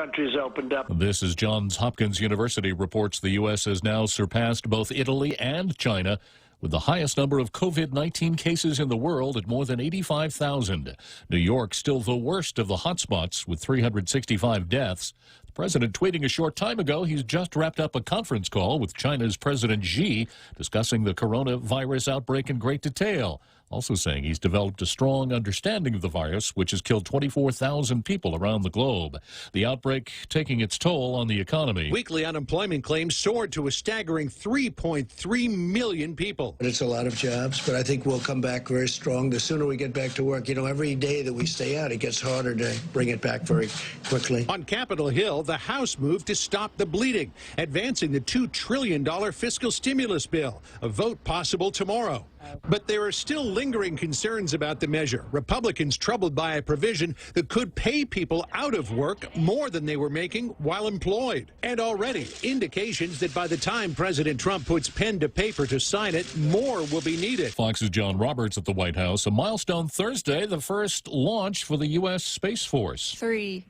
countries opened up. This is Johns Hopkins University reports the U.S. has now surpassed both Italy and China with the highest number of COVID-19 cases in the world at more than 85,000. New York still the worst of the hotspots with 365 deaths. The president tweeting a short time ago he's just wrapped up a conference call with China's President Xi discussing the coronavirus outbreak in great detail. Also saying he's developed a strong understanding of the virus, which has killed 24,000 people around the globe. The outbreak taking its toll on the economy. Weekly unemployment claims soared to a staggering 3.3 million people. It's a lot of jobs, but I think we'll come back very strong. The sooner we get back to work, you know, every day that we stay out, it gets harder to bring it back very quickly. On Capitol Hill, the House moved to stop the bleeding, advancing the $2 trillion fiscal stimulus bill, a vote possible tomorrow. But there are still lingering concerns about the measure. Republicans troubled by a provision that could pay people out of work more than they were making while employed. And already indications that by the time President Trump puts pen to paper to sign it, more will be needed. Fox's John Roberts at the White House. A milestone Thursday, the first launch for the U.S. Space Force. 3,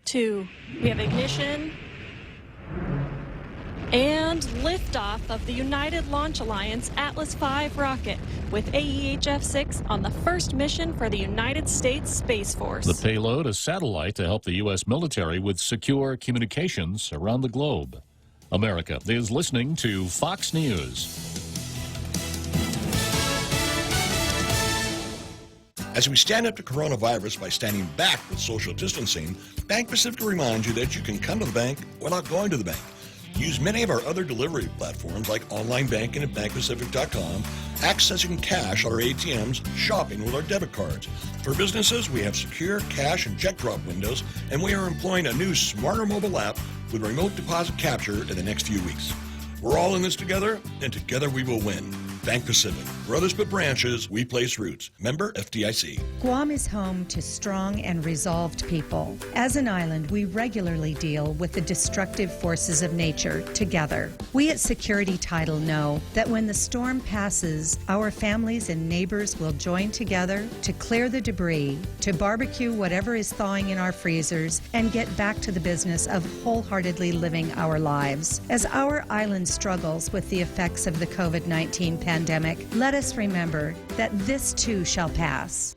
2, we have ignition. And liftoff of the United Launch Alliance Atlas V rocket with AEHF-6 on the first mission for the United States Space Force. The payload, a satellite to help the U.S. military with secure communications around the globe. America is listening to Fox News. As we stand up to coronavirus by standing back with social distancing, Bank Pacific reminds you that you can come to the bank without going to the bank. Use many of our other delivery platforms like online banking at bankpacific.com, accessing cash at our ATMs, shopping with our debit cards. For businesses, we have secure cash and check drop windows, and we are employing a new smarter mobile app with remote deposit capture in the next few weeks. We're all in this together, and together we will win. Bank Pacific. Where others put branches, we place roots. Member FDIC. Guam is home to strong and resolved people. As an island, we regularly deal with the destructive forces of nature together. We at Security Title know that when the storm passes, our families and neighbors will join together to clear the debris, to barbecue whatever is thawing in our freezers, and get back to the business of wholeheartedly living our lives. As our island struggles with the effects of the COVID-19 pandemic, let us remember that this too shall pass.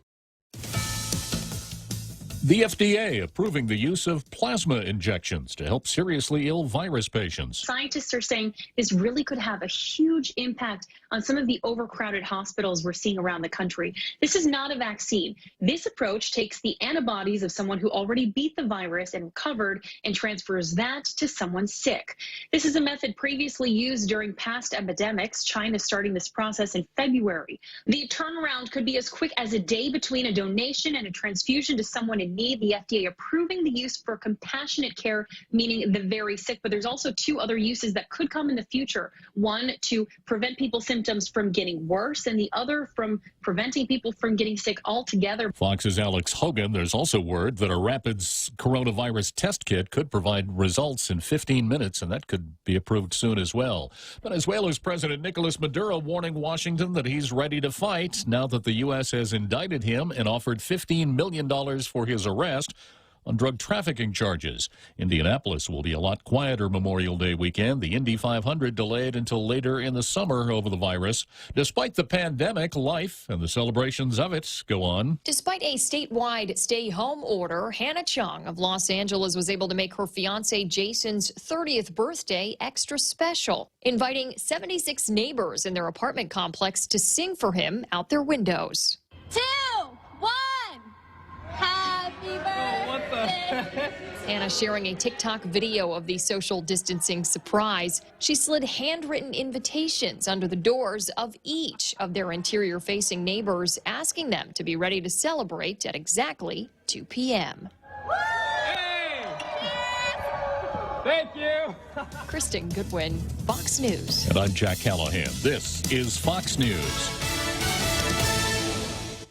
The FDA approving the use of plasma injections to help seriously ill virus patients. Scientists are saying this really could have a huge impact on some of the overcrowded hospitals we're seeing around the country. This is not a vaccine. This approach takes the antibodies of someone who already beat the virus and recovered and transfers that to someone sick. This is a method previously used during past epidemics, China starting this process in February. The turnaround could be as quick as a day between a donation and a transfusion to someone in need. The FDA approving the use for compassionate care, meaning the very sick. But there's also two other uses that could come in the future. One, to prevent people's symptoms from getting worse, and the other from preventing people from getting sick altogether. Fox's Alex Hogan. There's also word that a rapid coronavirus test kit could provide results in 15 minutes, and that could be approved soon as well. Venezuela's President Nicolas Maduro warning Washington that he's ready to fight now that the U.S. has indicted him and offered $15 million for his arrest on drug trafficking charges. Indianapolis will be a lot quieter Memorial Day weekend. The Indy 500 delayed until later in the summer over the virus. Despite the pandemic, life and the celebrations of it go on. Despite a statewide stay-home order, Hannah Chung of Los Angeles was able to make her fiancé Jason's 30th birthday extra special, inviting 76 neighbors in their apartment complex to sing for him out their windows. 2, 1, happy birthday. Hannah sharing a TikTok video of the social distancing surprise. She slid handwritten invitations under the doors of each of their interior-facing neighbors, asking them to be ready to celebrate at exactly 2 p.m. Hey! Thank you. Kristen Goodwin, Fox News. And I'm Jack Callahan. This is Fox News.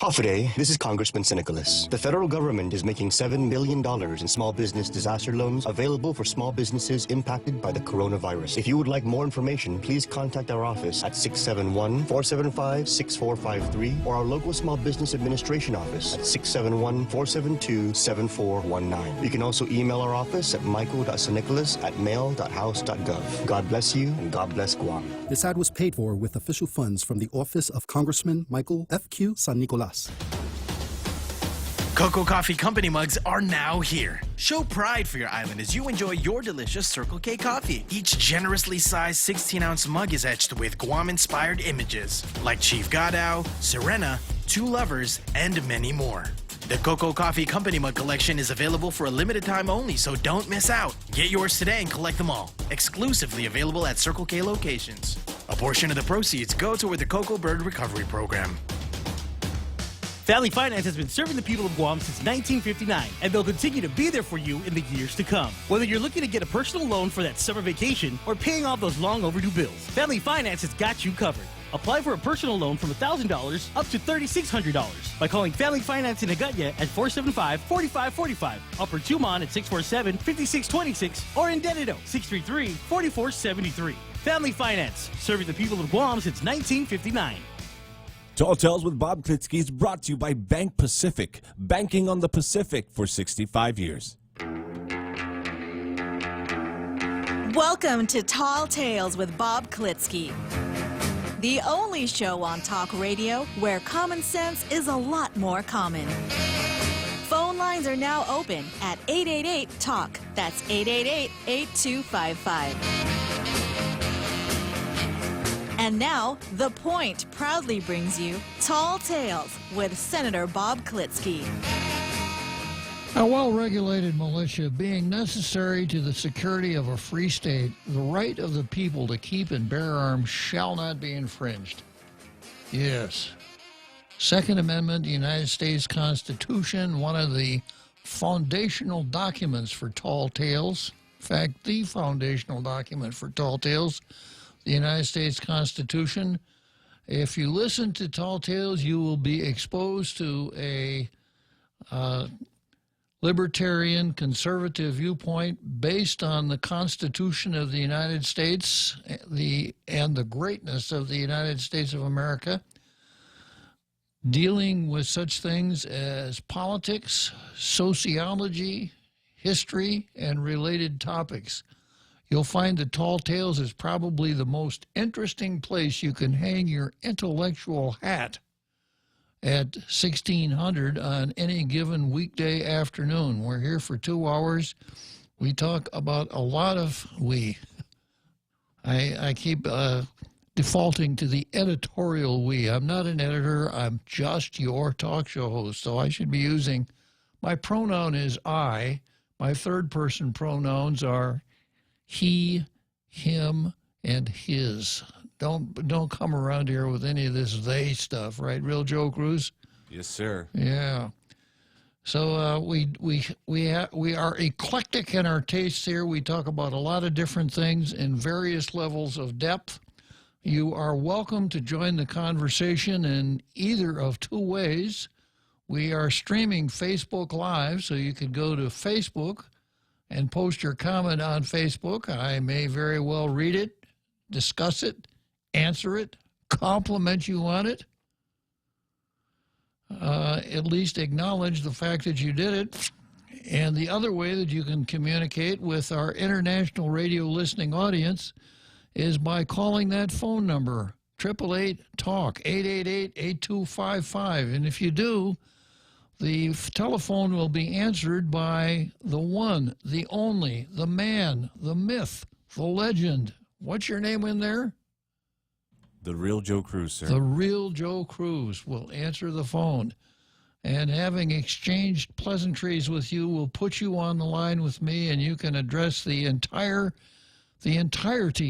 Coffee Day, this is Congressman Nicholas. The federal government is making $7 billion in small business disaster loans available for small businesses impacted by the coronavirus. If you would like more information, please contact our office at 671-475-6453 or our local Small Business Administration office at 671-472-7419. You can also email our office at michael.sanicolas@mail.house.gov. God bless you and God bless Guam. This ad was paid for with official funds from the Office of Congressman Michael F.Q. San Nicolas. Cocoa Coffee Company mugs are now here. Show pride for your island as you enjoy your delicious Circle K coffee. Each generously sized 16-ounce mug is etched with Guam-inspired images like Chief Gadao, Serena, Two Lovers, and many more. The Cocoa Coffee Company mug collection is available for a limited time only, so don't miss out. Get yours today and collect them all. Exclusively available at Circle K locations. A portion of the proceeds go toward the Cocoa Bird Recovery Program. Family Finance has been serving the people of Guam since 1959, and they'll continue to be there for you in the years to come. Whether you're looking to get a personal loan for that summer vacation or paying off those long overdue bills, Family Finance has got you covered. Apply for a personal loan from $1,000 up to $3,600 by calling Family Finance in Agutya at 475-4545, Upper Tumon at 647-5626, or in Dededo 633-4473. Family Finance, serving the people of Guam since 1959. Tall Tales with Bob Klitzkie is brought to you by Bank Pacific, banking on the Pacific for 65 years. Welcome to Tall Tales with Bob Klitzkie, the only show on talk radio where common sense is a lot more common. Phone lines are now open at 888-TALK. That's 888-8255. And now, The Point proudly brings you Tall Tales with Senator Bob Klitzkie. A well-regulated militia being necessary to the security of a free state, the right of the people to keep and bear arms shall not be infringed. Yes. Second Amendment, the United States Constitution, one of the foundational documents for Tall Tales. In fact, the foundational document for Tall Tales, the United States Constitution. If you listen to Tall Tales, you will be exposed to a libertarian, conservative viewpoint based on the Constitution of the United States and the greatness of the United States of America, dealing with such things as politics, sociology, history, and related topics. You'll find that Tall Tales is probably the most interesting place you can hang your intellectual hat at 1600 on any given weekday afternoon. We're here for 2 hours. We talk about a lot of I keep defaulting to the editorial we. I'm not an editor. I'm just your talk show host, so I should be using, my pronoun is I. My third-person pronouns are he, him, and his. Don't come around here with any of this they stuff, right? Real Joe Cruz? Yes, sir. Yeah. So we are eclectic in our tastes here. We talk about a lot of different things in various levels of depth. You are welcome to join the conversation in either of two ways. We are streaming Facebook Live, so you could go to Facebook and post your comment on Facebook. I may very well read it, discuss it, answer it, compliment you on it, at least acknowledge the fact that you did it. And the other way that you can communicate with our international radio listening audience is by calling that phone number, 888-TALK, 888-8255. And if you do, the telephone will be answered by the one, the only, the man, the myth, the legend. What's your name in there? The Real Joe Cruz, sir. The Real Joe Cruz will answer the phone. And having exchanged pleasantries with you will put you on the line with me, and you can address the entirety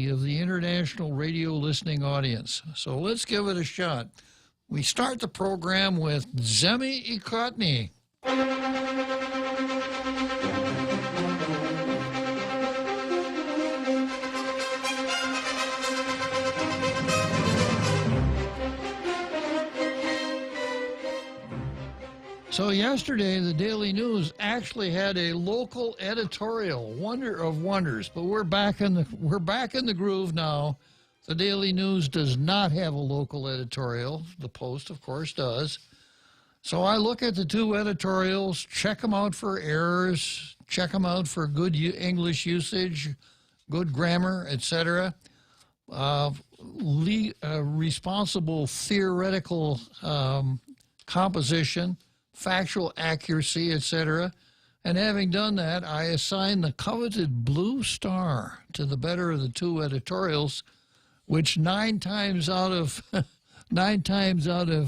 of the international radio listening audience. So let's give it a shot. We start the program with Zemi Ikotny. So yesterday, the Daily News actually had a local editorial, wonder of wonders. But we're back in the groove now. The Daily News does not have a local editorial. The Post, of course, does. So I look at the two editorials, check them out for errors, check them out for good English usage, good grammar, etc. Responsible theoretical composition, factual accuracy, etc. And having done that, I assign the coveted blue star to the better of the two editorials, which 9 times out of,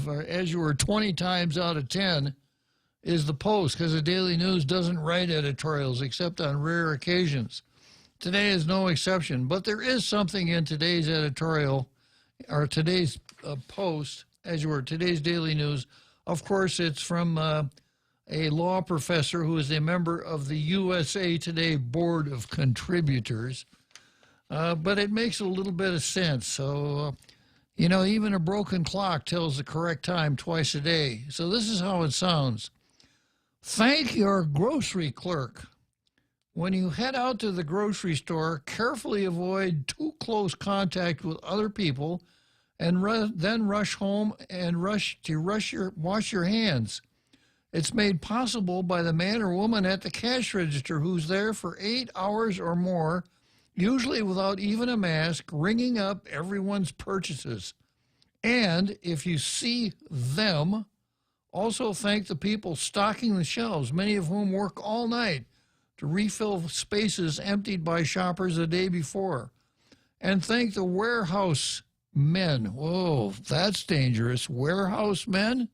or as you were 20 times out of 10, is the Post, because the Daily News doesn't write editorials except on rare occasions. Today is no exception, but there is something in today's editorial, or today's Post, as you were, today's Daily News. Of course, it's from a law professor who is a member of the USA Today Board of Contributors. But it makes a little bit of sense. So, you know, even a broken clock tells the correct time twice a day. So this is how it sounds. Thank your grocery clerk. When you head out to the grocery store, carefully avoid too close contact with other people, and then rush home and wash your hands. It's made possible by the man or woman at the cash register who's there for 8 hours or more, usually without even a mask, ringing up everyone's purchases. And if you see them, also thank the people stocking the shelves, many of whom work all night to refill spaces emptied by shoppers the day before. And thank the warehouse men. Whoa, that's dangerous. Warehouse men?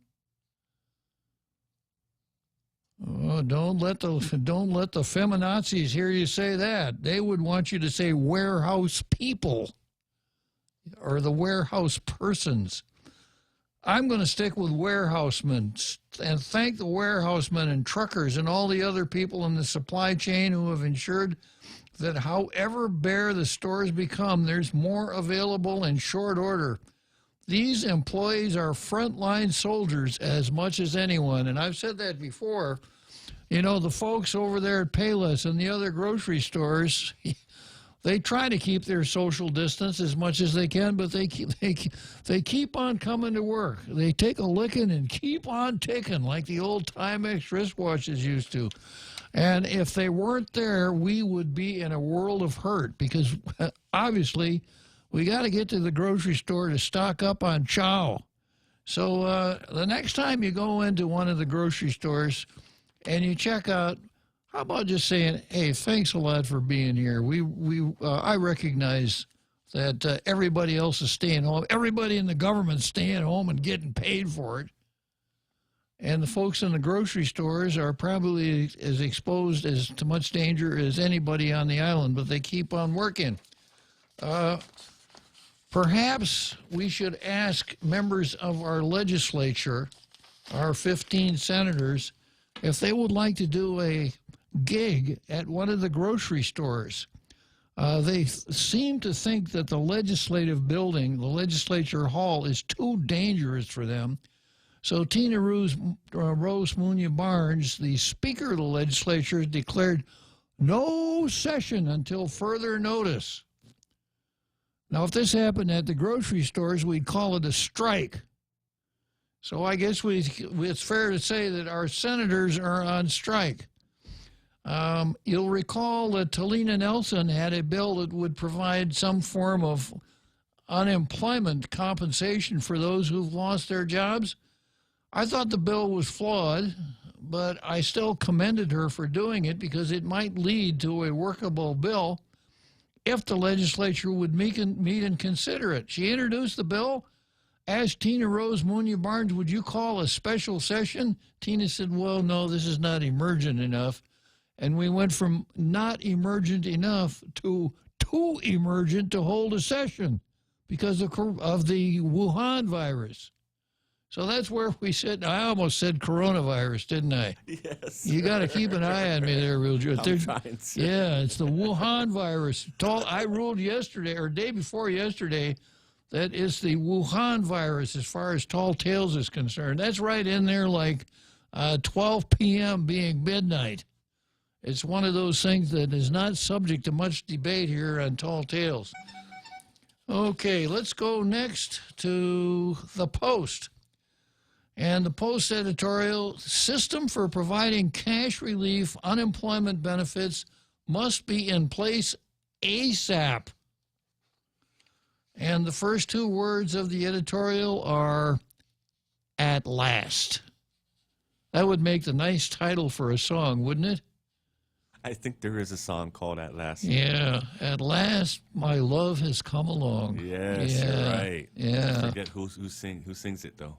Oh, don't let the feminazis hear you say that. They would want you to say warehouse people or the warehouse persons. I'm going to stick with warehousemen and thank the warehousemen and truckers and all the other people in the supply chain who have ensured that however bare the stores become, there's more available in short order. These employees are frontline soldiers as much as anyone, and I've said that before. You know, the folks over there at Payless and the other grocery stores, they try to keep their social distance as much as they can, but they keep on coming to work. They take a licking and keep on ticking like the old Timex wristwatches used to. And if they weren't there, we would be in a world of hurt because obviously we got to get to the grocery store to stock up on chow. So the next time you go into one of the grocery stores and you check out, how about just saying, hey, thanks a lot for being here. I recognize that everybody else is staying home. Everybody in the government's staying home and getting paid for it. And the folks in the grocery stores are probably as exposed as to much danger as anybody on the island, but they keep on working. Perhaps we should ask members of our legislature, our 15 senators, if they would like to do a gig at one of the grocery stores. They seem to think that the legislative building, the legislature hall, is too dangerous for them. So Tina Rose Munya-Barnes, the Speaker of the Legislature, declared no session until further notice. Now, if this happened at the grocery stores, we'd call it a strike. So I guess it's fair to say that our senators are on strike. You'll recall that Talina Nelson had a bill that would provide some form of unemployment compensation for those who've lost their jobs. I thought the bill was flawed, but I still commended her for doing it because it might lead to a workable bill if the legislature would meet and consider it. She introduced the bill, asked Tina Rose Munya-Barnes, would you call a special session? Tina said, well, no, this is not emergent enough. And we went from not emergent enough to too emergent to hold a session because of the Wuhan virus. So that's where we sit. I almost said coronavirus, didn't I? Yes. You got to keep an eye on me there, real Joe. I'm trying to. Yeah, it's the Wuhan virus. I ruled yesterday, or day before yesterday, that it's the Wuhan virus as far as Tall Tales is concerned. That's right in there like 12 p.m. being midnight. It's one of those things that is not subject to much debate here on Tall Tales. Okay, let's go next to the Post. And the Post editorial, system for providing cash relief, unemployment benefits must be in place ASAP. And the first two words of the editorial are, at last. That would make the nice title for a song, wouldn't it? I think there is a song called At Last. Yeah, at last my love has come along. Yes, yeah, you're right. Yeah. I forget who sings it, though.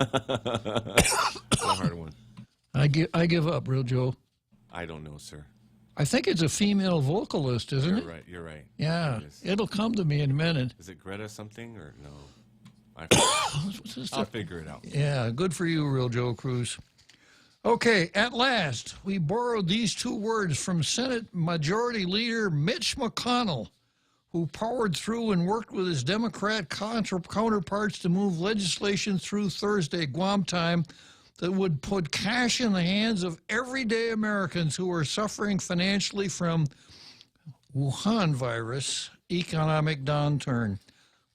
A hard one. I give up, Real Joe. I don't know, sir. I think it's a female vocalist, isn't it? You're right. Yeah, it'll come to me in a minute. Is it Greta something or no? I'll figure it out. Yeah, good for you, Real Joe Cruz. Okay, at last, we borrowed these two words from Senate Majority Leader Mitch McConnell, who powered through and worked with his Democrat counterparts to move legislation through Thursday, Guam time, that would put cash in the hands of everyday Americans who are suffering financially from Wuhan virus economic downturn.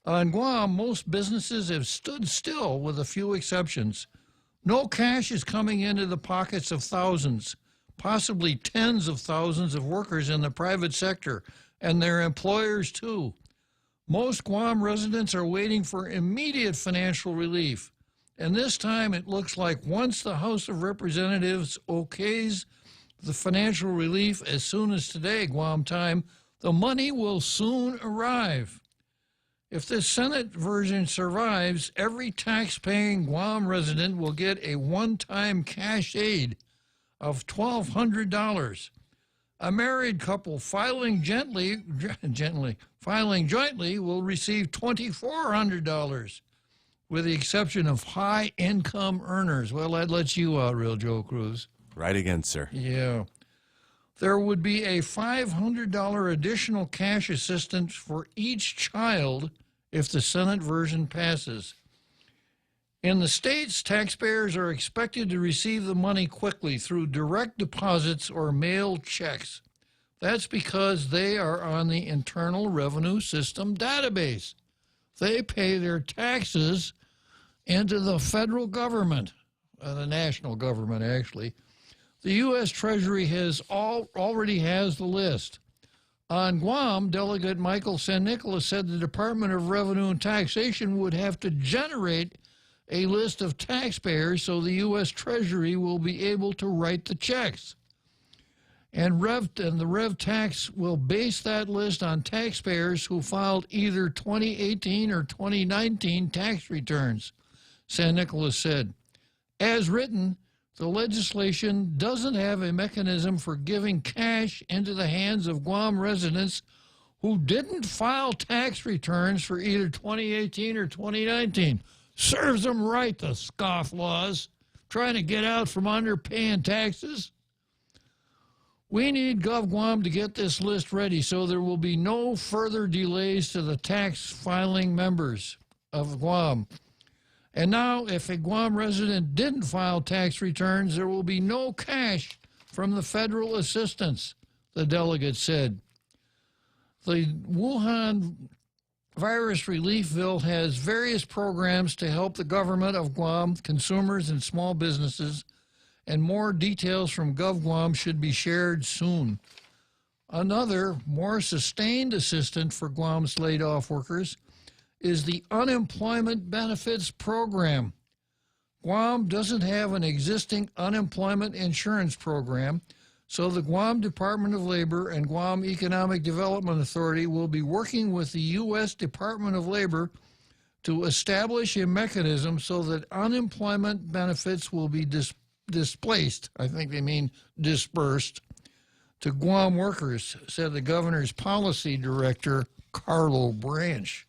On Guam, most businesses have stood still with a few exceptions. No cash is coming into the pockets of thousands, possibly tens of thousands of workers in the private sector, and their employers too. Most Guam residents are waiting for immediate financial relief. And this time it looks like once the House of Representatives okays the financial relief as soon as today, Guam time, the money will soon arrive. If this Senate version survives, every tax-paying Guam resident will get a one-time cash aid of $1,200. A married couple filing jointly will receive $2,400, with the exception of high-income earners. Well, that lets you out, Real Joe Cruz. Right again, sir. Yeah. There would be a $500 additional cash assistance for each child if the Senate version passes. In the states, taxpayers are expected to receive the money quickly through direct deposits or mail checks. That's because they are on the Internal Revenue System database. They pay their taxes into the federal government, the national government, actually. The U.S. Treasury already has the list. On Guam, Delegate Michael San Nicolas said the Department of Revenue and Taxation would have to generate a list of taxpayers so the U.S. Treasury will be able to write the checks. And the Rev Tax will base that list on taxpayers who filed either 2018 or 2019 tax returns, San Nicolas said. As written, the legislation doesn't have a mechanism for giving cash into the hands of Guam residents who didn't file tax returns for either 2018 or 2019. Serves them right, the scofflaws, trying to get out from under paying taxes. We need GovGuam to get this list ready so there will be no further delays to the tax filing members of Guam. And now, if a Guam resident didn't file tax returns, there will be no cash from the federal assistance, the delegate said. The Wuhan virus relief bill has various programs to help the government of Guam, consumers, and small businesses, and more details from GovGuam should be shared soon. Another, more sustained assistance for Guam's laid-off workers is the Unemployment Benefits Program. Guam doesn't have an existing unemployment insurance program, so the Guam Department of Labor and Guam Economic Development Authority will be working with the U.S. Department of Labor to establish a mechanism so that unemployment benefits will be displaced, I think they mean dispersed, to Guam workers, said the governor's policy director, Carlo Branch.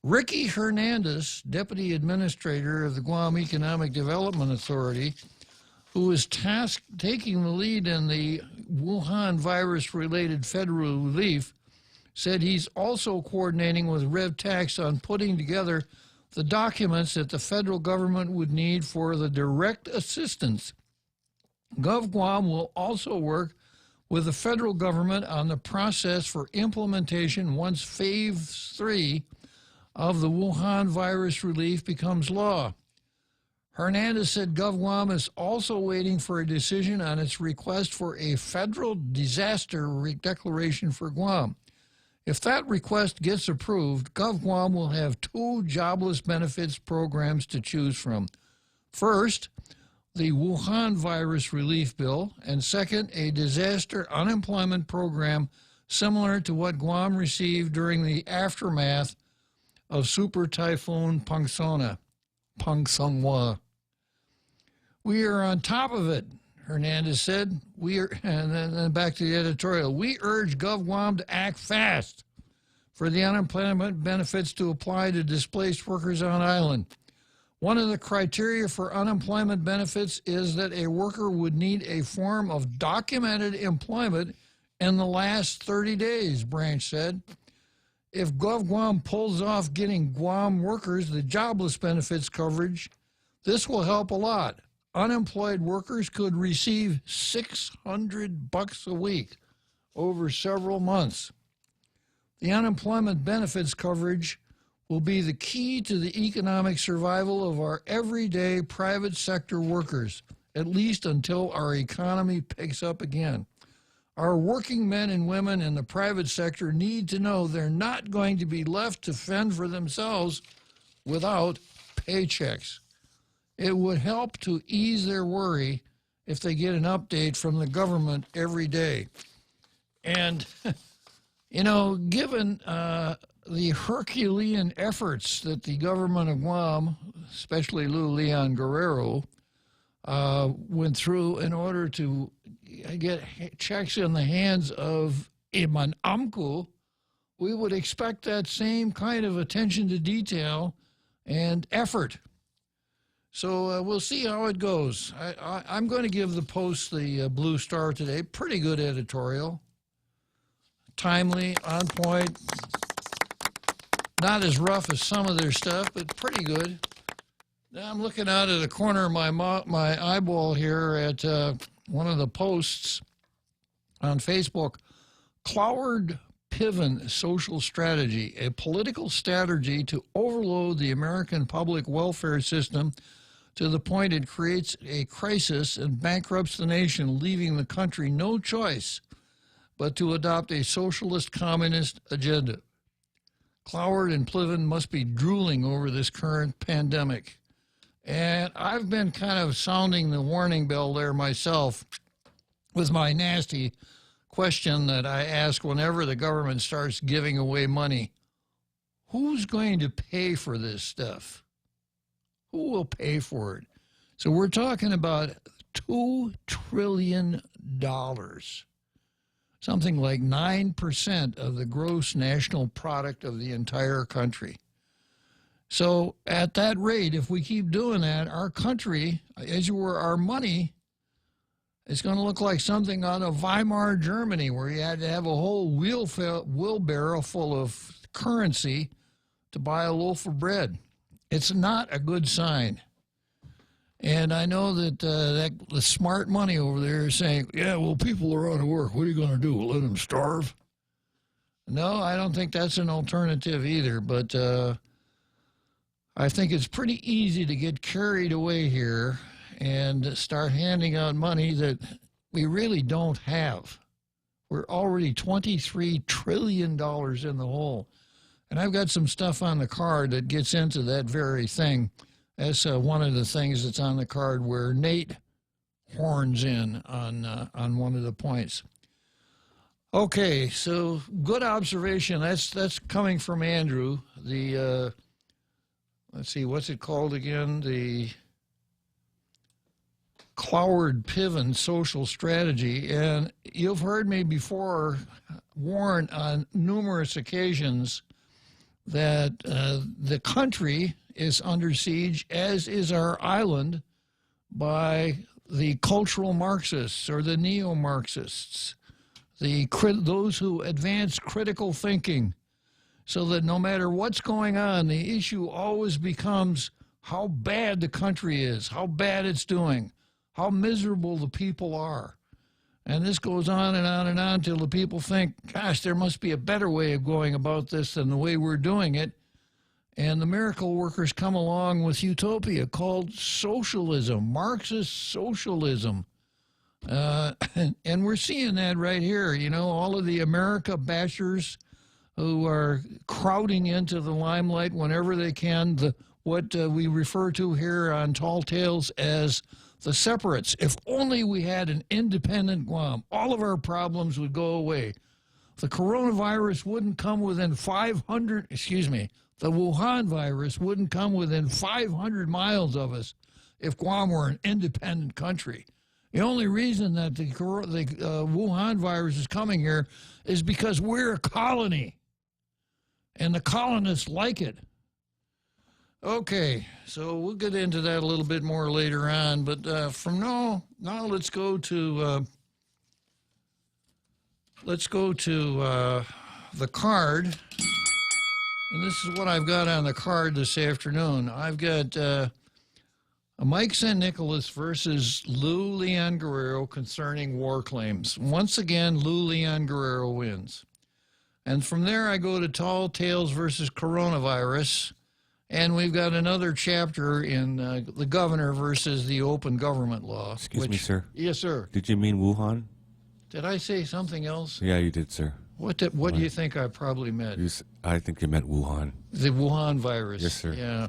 Ricky Hernandez, deputy administrator of the Guam Economic Development Authority, who is taking the lead in the Wuhan virus-related federal relief, said he's also coordinating with Rev Tax on putting together the documents that the federal government would need for the direct assistance. GovGuam will also work with the federal government on the process for implementation once Phase 3 of the Wuhan virus relief becomes law. Hernandez said GovGuam is also waiting for a decision on its request for a federal disaster declaration for Guam. If that request gets approved, GovGuam will have 2 jobless benefits programs to choose from. First, the Wuhan virus relief bill, and second, a disaster unemployment program similar to what Guam received during the aftermath of Super Typhoon Pangsonghwa. We are on top of it, Hernandez said. And then back to the editorial. We urge GovGuam to act fast for the unemployment benefits to apply to displaced workers on island. One of the criteria for unemployment benefits is that a worker would need a form of documented employment in the last 30 days, Branch said. If GovGuam pulls off getting Guam workers the jobless benefits coverage, this will help a lot. Unemployed workers could receive $600 a week over several months. The unemployment benefits coverage will be the key to the economic survival of our everyday private sector workers, at least until our economy picks up again. Our working men and women in the private sector need to know they're not going to be left to fend for themselves without paychecks. It would help to ease their worry if they get an update from the government every day. And, you know, given the Herculean efforts that the government of Guam, especially Lou Leon Guerrero, went through in order to get checks in the hands of Iman Amku, we would expect that same kind of attention to detail and effort. So we'll see how it goes. I'm going to give the Post the Blue Star today. Pretty good editorial. Timely, on point. Not as rough as some of their stuff, but pretty good. Now I'm looking out of the corner of my eyeball here at one of the posts on Facebook. Cloward Piven Social Strategy, a political strategy to overload the American public welfare system to the point it creates a crisis and bankrupts the nation, leaving the country no choice but to adopt a socialist communist agenda. Cloward and Pliven must be drooling over this current pandemic. And I've been kind of sounding the warning bell there myself with my nasty question that I ask whenever the government starts giving away money. Who's going to pay for this stuff? Who will pay for it? So we're talking about $2 trillion, something like 9% of the gross national product of the entire country. So at that rate, if we keep doing that, our country, as you were, our money, is going to look like something out of Weimar Germany, where you had to have a whole wheelbarrow full of currency to buy a loaf of bread. It's not a good sign. And I know that the smart money over there is saying, yeah, well, people are out of work. What are you going to do? Let them starve? No, I don't think that's an alternative either. But I think it's pretty easy to get carried away here and start handing out money that we really don't have. We're already $23 trillion in the hole. And I've got some stuff on the card that gets into that very thing. That's one of the things that's on the card where Nate horns in on one of the points. Okay, so good observation. That's coming from Andrew. The let's see, what's it called again? The Cloward Piven Social Strategy. And you've heard me before warn on numerous occasions that the country is under siege, as is our island, by the cultural Marxists or the neo-Marxists, those who advance critical thinking so that no matter what's going on, the issue always becomes how bad the country is, how bad it's doing, how miserable the people are. And this goes on and on and on till the people think, gosh, there must be a better way of going about this than the way we're doing it. And the miracle workers come along with utopia called socialism, Marxist socialism. And we're seeing that right here. You know, all of the America bashers who are crowding into the limelight whenever they can, what we refer to here on Tall Tales as the separates. If only we had an independent Guam, all of our problems would go away. The coronavirus wouldn't come within the Wuhan virus wouldn't come within 500 miles of us if Guam were an independent country. The only reason that the Wuhan virus is coming here is because we're a colony, and the colonists like it. Okay, so we'll get into that a little bit more later on, but from now let's go to the card, and this is what I've got on the card this afternoon. I've got Mike San Nicolas versus Lou Leon Guerrero concerning war claims. Once again, Lou Leon Guerrero wins. And from there, I go to Tall Tales versus Coronavirus. And we've got another chapter in the governor versus the open government law. Excuse me, sir. Yes, sir. Did you mean Wuhan? Did I say something else? Yeah, you did, sir. What do you think I probably meant? I think you meant Wuhan. The Wuhan virus. Yes, sir. Yeah.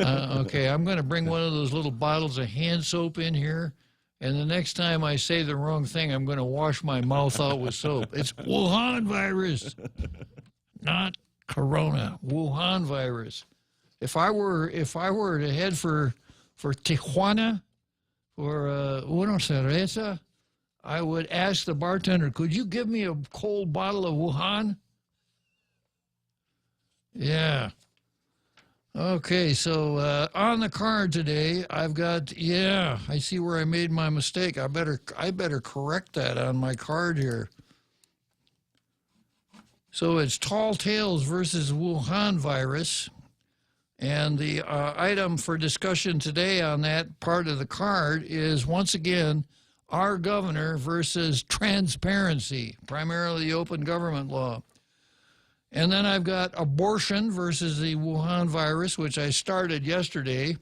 Okay, I'm going to bring one of those little bottles of hand soap in here, and the next time I say the wrong thing, I'm going to wash my mouth out with soap. It's Wuhan virus, not Corona. Wuhan virus. If I were to head for Tijuana, for una cerveza, I would ask the bartender, could you give me a cold bottle of Wuhan? Yeah. Okay, so on the card today, I've got, I see where I made my mistake. I better correct that on my card here. So it's Tall Tales versus Wuhan virus. And the item for discussion today on that part of the card is, once again, our governor versus transparency, primarily the open government law. And then I've got abortion versus the Wuhan virus, which I started yesterday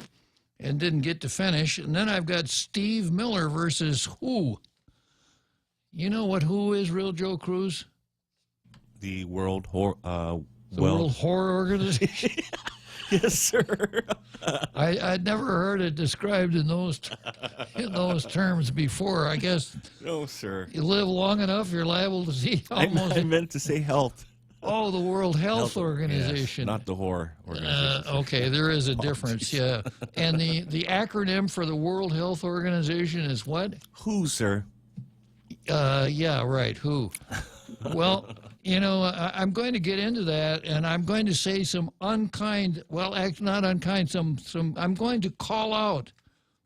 and didn't get to finish. And then I've got Steve Miller versus WHO. You know what WHO is, Real Joe Cruz? The World Horror World Horror Organization. Yes, sir. I'd never heard it described in those terms before. I guess. No, sir. You live long enough, you're liable to see almost. I meant to say health. Oh, the World Health Organization. Yes, not the horror organization. Okay, there is a difference, yeah. And the acronym for the World Health Organization is what? WHO, sir. Yeah, right, WHO. Well, you know, I'm going to get into that, and I'm going to say some unkind, well, not unkind, I'm going to call out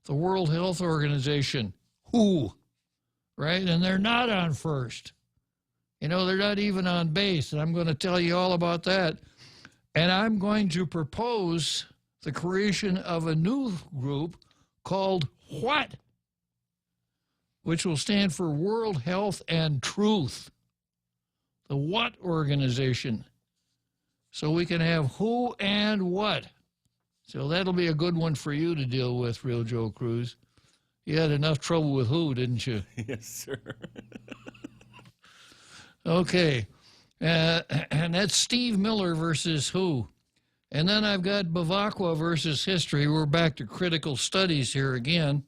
the World Health Organization, WHO, right? And they're not on first. You know, they're not even on base, and I'm going to tell you all about that. And I'm going to propose the creation of a new group called WHAT, which will stand for World Health and Truth. The WHAT organization. So we can have who and what. So that'll be a good one for you to deal with, Real Joe Cruz. You had enough trouble with who, didn't you? Yes, sir. Okay. And that's Steve Miller versus who. And then I've got Bavacqua versus history. We're back to critical studies here again.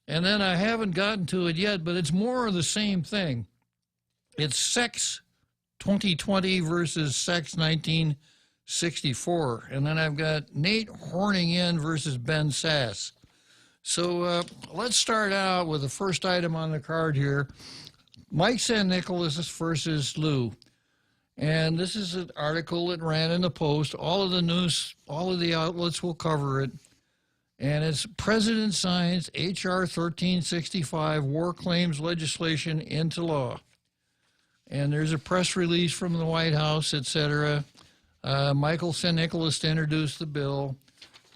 And then I haven't gotten to it yet, but it's more of the same thing. It's sex 2020 versus sex 1964. And then I've got Nate Horning-In versus Ben Sass. So let's start out with the first item on the card here. Mike San Nicolas versus Lou. And this is an article that ran in the Post. All of the news, all of the outlets will cover it. And it's President signs H.R. 1365 war claims legislation into law. And there's a press release from the White House, etc. Michael St. Nicholas introduced the bill.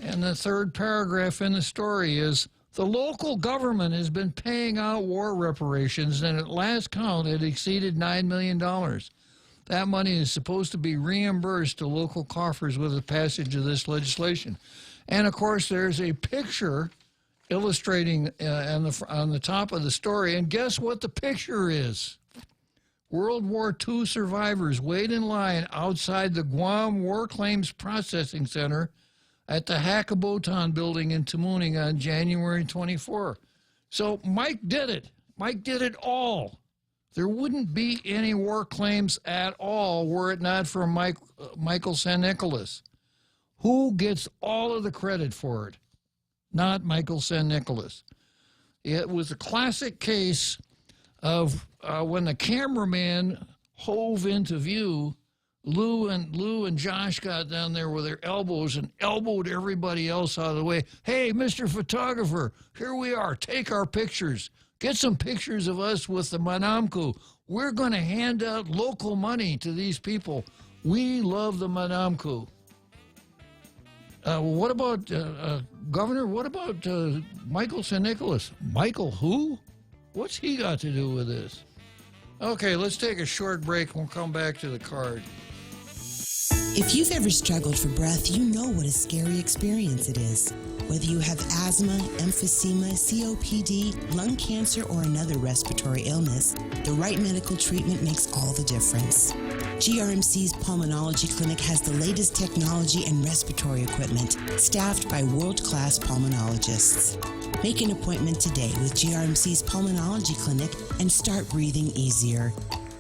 And the third paragraph in the story is, the local government has been paying out war reparations, and at last count, it exceeded $9 million. That money is supposed to be reimbursed to local coffers with the passage of this legislation. And, of course, there's a picture illustrating on the top of the story, and guess what the picture is? World War II survivors wait in line outside the Guam War Claims Processing Center at the Hakabotan building in Tamuning on January 24. So Mike did it. Mike did it all. There wouldn't be any war claims at all were it not for Michael St. Nicholas. Who gets all of the credit for it? Not Michael St. Nicholas. It was a classic case of when the cameraman hove into view, Lou and Josh got down there with their elbows and elbowed everybody else out of the way. Hey, Mr. Photographer, here we are. Take our pictures. Get some pictures of us with the Manamku. We're going to hand out local money to these people. We love the Manamku. What about, Governor, what about Michael St. Nicholas? Michael who? What's he got to do with this? Okay, let's take a short break and we'll come back to the card. If you've ever struggled for breath, you know what a scary experience it is. Whether you have asthma, emphysema, COPD, lung cancer, or another respiratory illness, the right medical treatment makes all the difference. GRMC's Pulmonology Clinic has the latest technology and respiratory equipment, staffed by world-class pulmonologists. Make an appointment today with GRMC's Pulmonology Clinic and start breathing easier.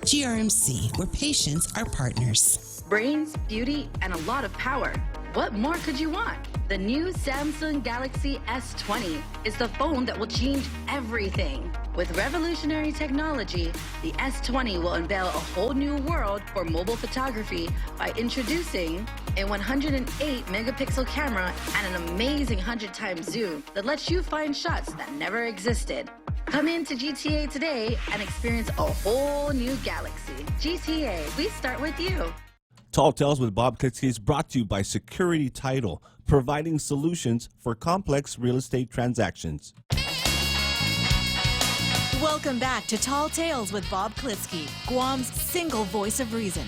GRMC, where patients are partners. Brains, beauty, and a lot of power. What more could you want? The new Samsung Galaxy S20 is the phone that will change everything. With revolutionary technology, the S20 will unveil a whole new world for mobile photography by introducing a 108 megapixel camera and an amazing 100 times zoom that lets you find shots that never existed. Come into GTA today and experience a whole new galaxy. GTA, we start with you. Tall Tales with Bob Klitzkie is brought to you by Security Title, providing solutions for complex real estate transactions. Welcome back to Tall Tales with Bob Klitzkie, Guam's single voice of reason.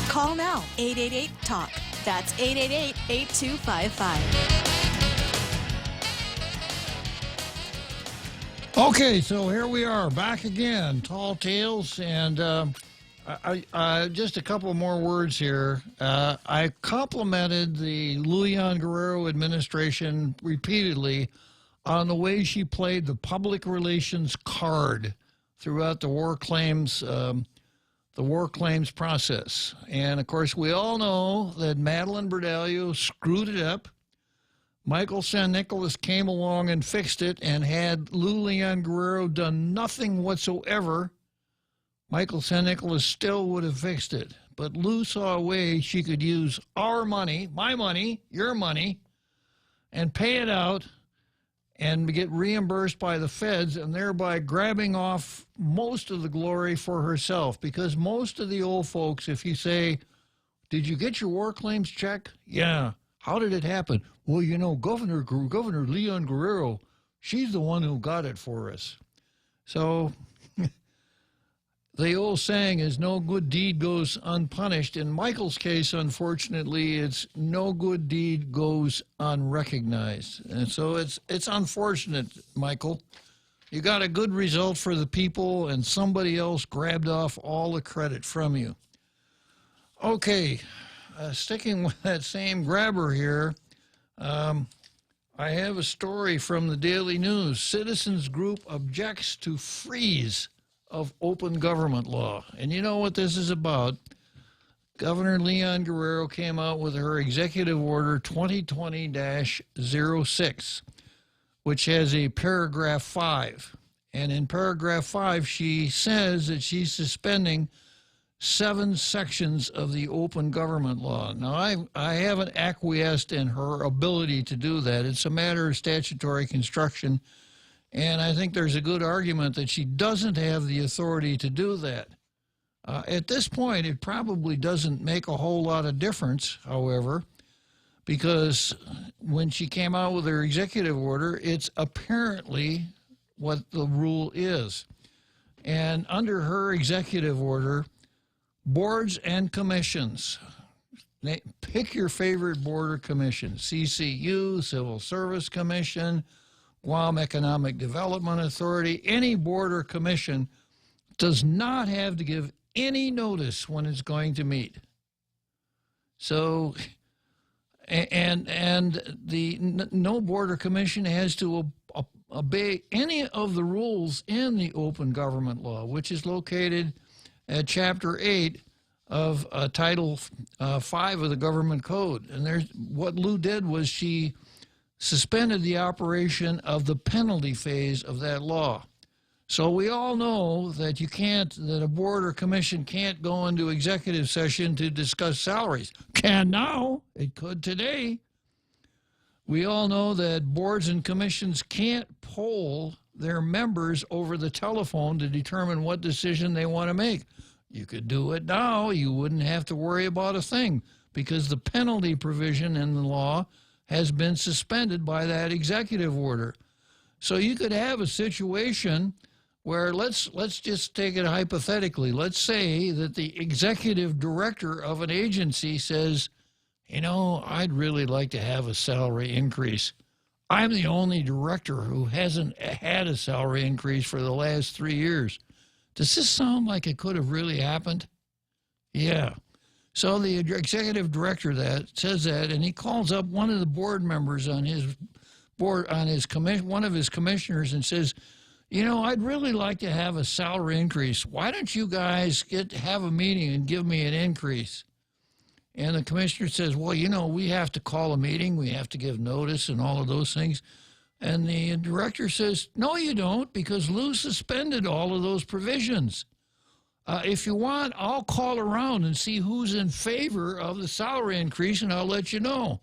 Call now, 888-TALK. That's 888-8255. Okay, so here we are, back again, Tall Tales, and just a couple more words here. I complimented the Lujan Guerrero administration repeatedly on the way she played the public relations card throughout the war claims process. And of course, we all know that Madeline Berdalio screwed it up. Michael St. Nicholas came along and fixed it, and had Lujan Guerrero done nothing whatsoever, Michael St. Nicholas still would have fixed it. But Lou saw a way she could use our money, my money, your money, and pay it out and get reimbursed by the feds, and thereby grabbing off most of the glory for herself. Because most of the old folks, if you say, did you get your war claims check? Yeah. How did it happen? Well, you know, Governor Lujan Guerrero, she's the one who got it for us. So the old saying is no good deed goes unpunished. In Michael's case, unfortunately, it's no good deed goes unrecognized. And so it's unfortunate, Michael. You got a good result for the people, and somebody else grabbed off all the credit from you. Okay, sticking with that same grabber here, I have a story from the Daily News. Citizens group objects to freeze of open government law. And you know what this is about. Governor Lujan Guerrero came out with her Executive Order 2020-06, which has a paragraph 5. And in paragraph 5, she says that she's suspending 7 sections of the open government law. Now, I haven't acquiesced in her ability to do that. It's a matter of statutory construction. And I think there's a good argument that she doesn't have the authority to do that. At this point, it probably doesn't make a whole lot of difference, however, because when she came out with her executive order, it's apparently what the rule is. And under her executive order, boards and commissions, pick your favorite board or commission, CCU, Civil Service Commission, Guam Economic Development Authority, any board or commission does not have to give any notice when it's going to meet. So, and no board or commission has to obey any of the rules in the open government law, which is located at Chapter 8 of Title 5 of the Government Code. And what Lou did was she suspended the operation of the penalty phase of that law. So we all know that that a board or commission can't go into executive session to discuss salaries. Can now. It could today. We all know that boards and commissions can't poll their members over the telephone to determine what decision they want to make. You could do it now. You wouldn't have to worry about a thing because the penalty provision in the law has been suspended by that executive order. So you could have a situation where let's just take it hypothetically. Let's say that the executive director of an agency says, you know, I'd really like to have a salary increase. I'm the only director who hasn't had a salary increase for the last 3 years. Does this sound like it could have really happened? Yeah. So the executive director says that, and he calls up one of the board members on his board, one of his commissioners, and says, you know, I'd really like to have a salary increase. Why don't you guys have a meeting and give me an increase? And the commissioner says, well, you know, we have to call a meeting. We have to give notice and all of those things. And the director says, no, you don't, because Lou suspended all of those provisions. If you want, I'll call around and see who's in favor of the salary increase, and I'll let you know.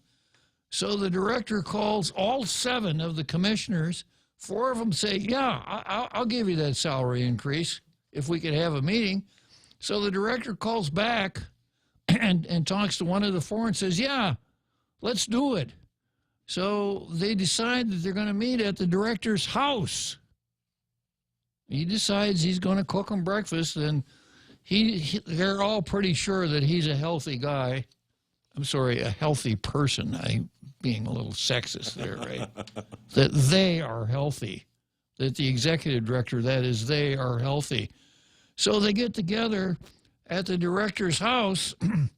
So the director calls all 7 of the commissioners. 4 of them say, yeah, I'll give you that salary increase if we could have a meeting. So the director calls back and talks to one of the 4 and says, yeah, let's do it. So they decide that they're going to meet at the director's house. He decides he's going to cook them breakfast, and they're all pretty sure that he's a healthy guy. I'm sorry, a healthy person. I'm being a little sexist there, right? That they are healthy. That the executive director, that is, they are healthy. So they get together at the director's house, and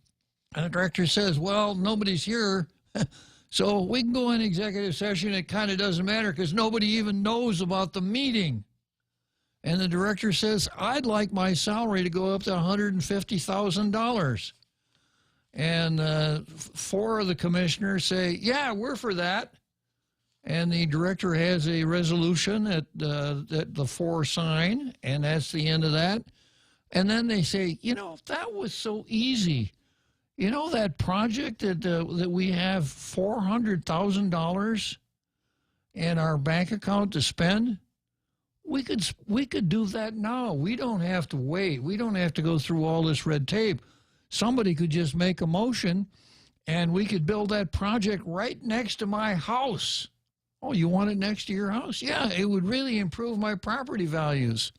the director says, well, nobody's here, so we can go in executive session. It kind of doesn't matter because nobody even knows about the meeting. And the director says, I'd like my salary to go up to $150,000. And 4 of the commissioners say, yeah, we're for that. And the director has a resolution that the 4 sign, and that's the end of that. And then they say, you know, that was so easy. You know that project that we have $400,000 in our bank account to spend? We could do that now. We don't have to wait. We don't have to go through all this red tape. Somebody could just make a motion, and we could build that project right next to my house. Oh, you want it next to your house? Yeah, it would really improve my property values.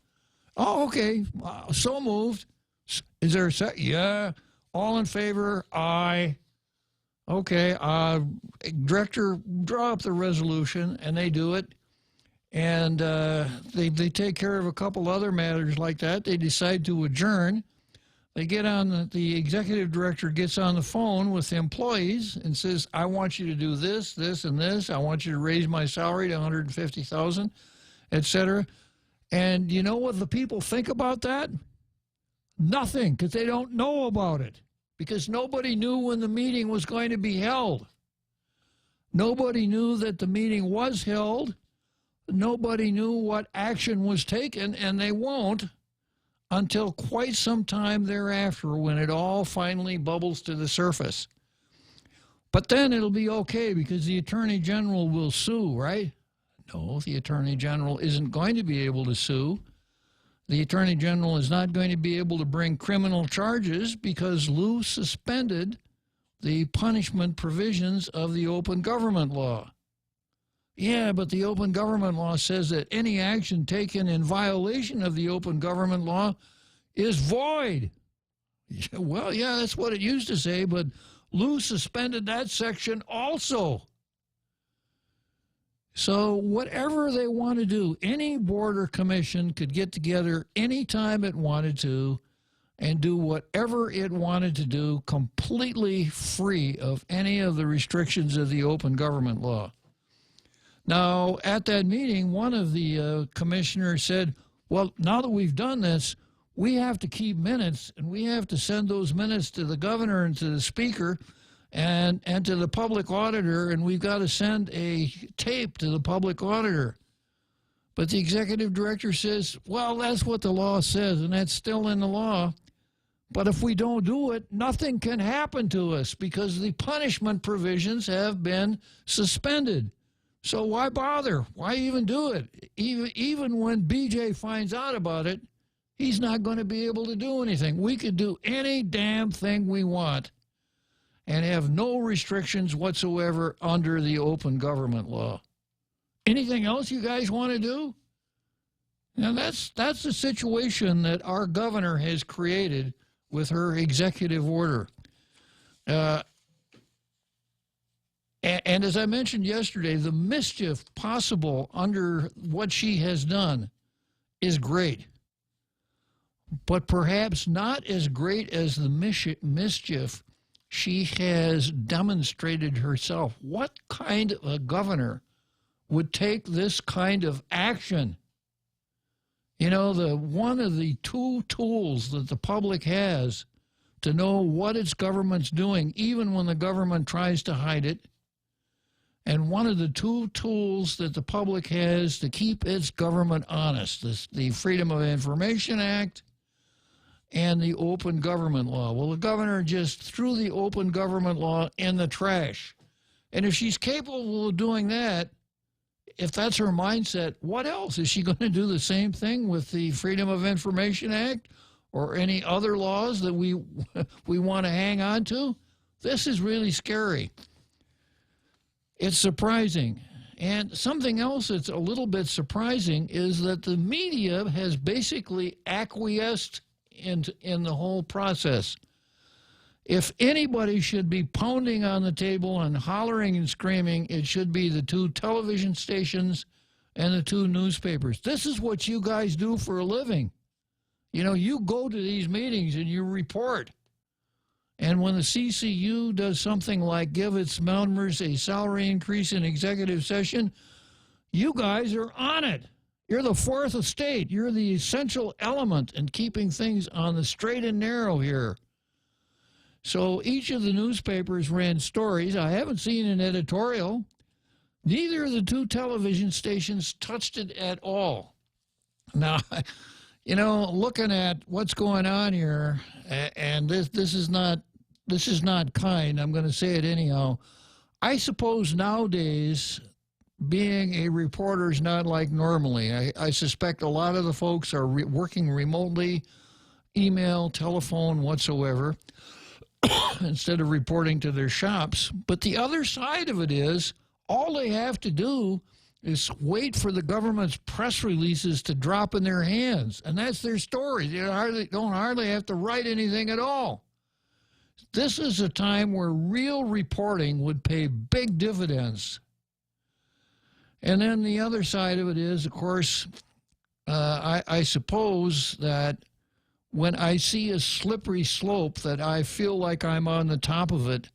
Oh, okay. So moved. Is there a second? Yeah. All in favor? Aye. Okay. Director, draw up the resolution, and they do it. And they take care of a couple other matters like that. They decide to adjourn. They get on, the executive director gets on the phone with the employees and says, I want you to do this, this, and this. I want you to raise my salary to $150,000, et cetera. And you know what the people think about that? Nothing, because they don't know about it. Because nobody knew when the meeting was going to be held. Nobody knew that the meeting was held. Nobody knew what action was taken, and they won't until quite some time thereafter when it all finally bubbles to the surface. But then it'll be okay because the Attorney General will sue, right? No, the Attorney General isn't going to be able to sue. The Attorney General is not going to be able to bring criminal charges because Lou suspended the punishment provisions of the open government law. Yeah, but the open government law says that any action taken in violation of the open government law is void. Well, yeah, that's what it used to say, but Lou suspended that section also. So whatever they want to do, any border commission could get together anytime it wanted to and do whatever it wanted to do, completely free of any of the restrictions of the open government law. Now, at that meeting, one of the commissioners said, well, now that we've done this, we have to keep minutes, and we have to send those minutes to the governor and to the speaker and to the public auditor, and we've got to send a tape to the public auditor. But the executive director says, well, that's what the law says, and that's still in the law. But if we don't do it, nothing can happen to us because the punishment provisions have been suspended. So why bother? Why even do it? Even when BJ finds out about it, he's not going to be able to do anything. We could do any damn thing we want and have no restrictions whatsoever under the open government law. Anything else you guys want to do? Now, that's the situation that our governor has created with her executive order. And as I mentioned yesterday, the mischief possible under what she has done is great, but perhaps not as great as the mischief she has demonstrated herself. What kind of a governor would take this kind of action? You know, one of the two tools that the public has to know what its government's doing, even when the government tries to hide it, and one of the two tools that the public has to keep its government honest, the Freedom of Information Act and the open government law. Well, the governor just threw the open government law in the trash. And if she's capable of doing that, if that's her mindset, what else? Is she going to do the same thing with the Freedom of Information Act or any other laws that we want to hang on to? This is really scary. It's surprising. And something else that's a little bit surprising is that the media has basically acquiesced in the whole process. If anybody should be pounding on the table and hollering and screaming, it should be the two television stations and the two newspapers. This is what you guys do for a living. You know, you go to these meetings and you report. And when the CCU does something like give its members a salary increase in executive session, you guys are on it. You're the fourth estate. You're the essential element in keeping things on the straight and narrow here. So each of the newspapers ran stories. I haven't seen an editorial. Neither of the two television stations touched it at all. Now, you know, looking at what's going on here, and this is not kind. I'm going to say it anyhow. I suppose nowadays, being a reporter is not like normally. I suspect a lot of the folks are working remotely, email, telephone, whatsoever, instead of reporting to their shops. But the other side of it is, all they have to do is wait for the government's press releases to drop in their hands, and that's their story. They don't hardly have to write anything at all. This is a time where real reporting would pay big dividends. And then the other side of it is, of course, I suppose that when I see a slippery slope that I feel like I'm on the top of it,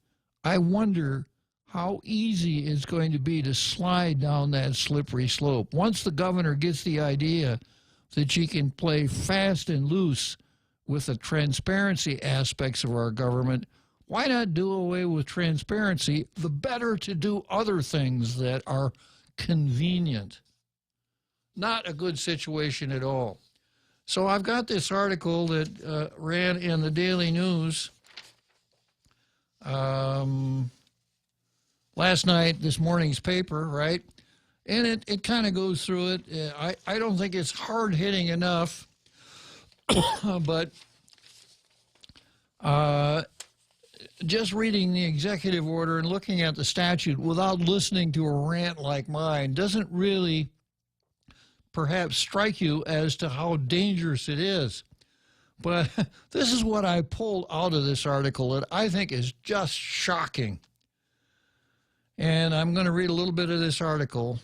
I wonder how easy it's going to be to slide down that slippery slope. Once the governor gets the idea that she can play fast and loose with the transparency aspects of our government, why not do away with transparency? The better to do other things that are convenient. Not a good situation at all. So I've got this article that ran in the Daily News last night, this morning's paper, right? And it kind of goes through it. I don't think it's hard-hitting enough. But just reading the executive order and looking at the statute without listening to a rant like mine doesn't really perhaps strike you as to how dangerous it is. But this is what I pulled out of this article that I think is just shocking. And I'm going to read a little bit of this article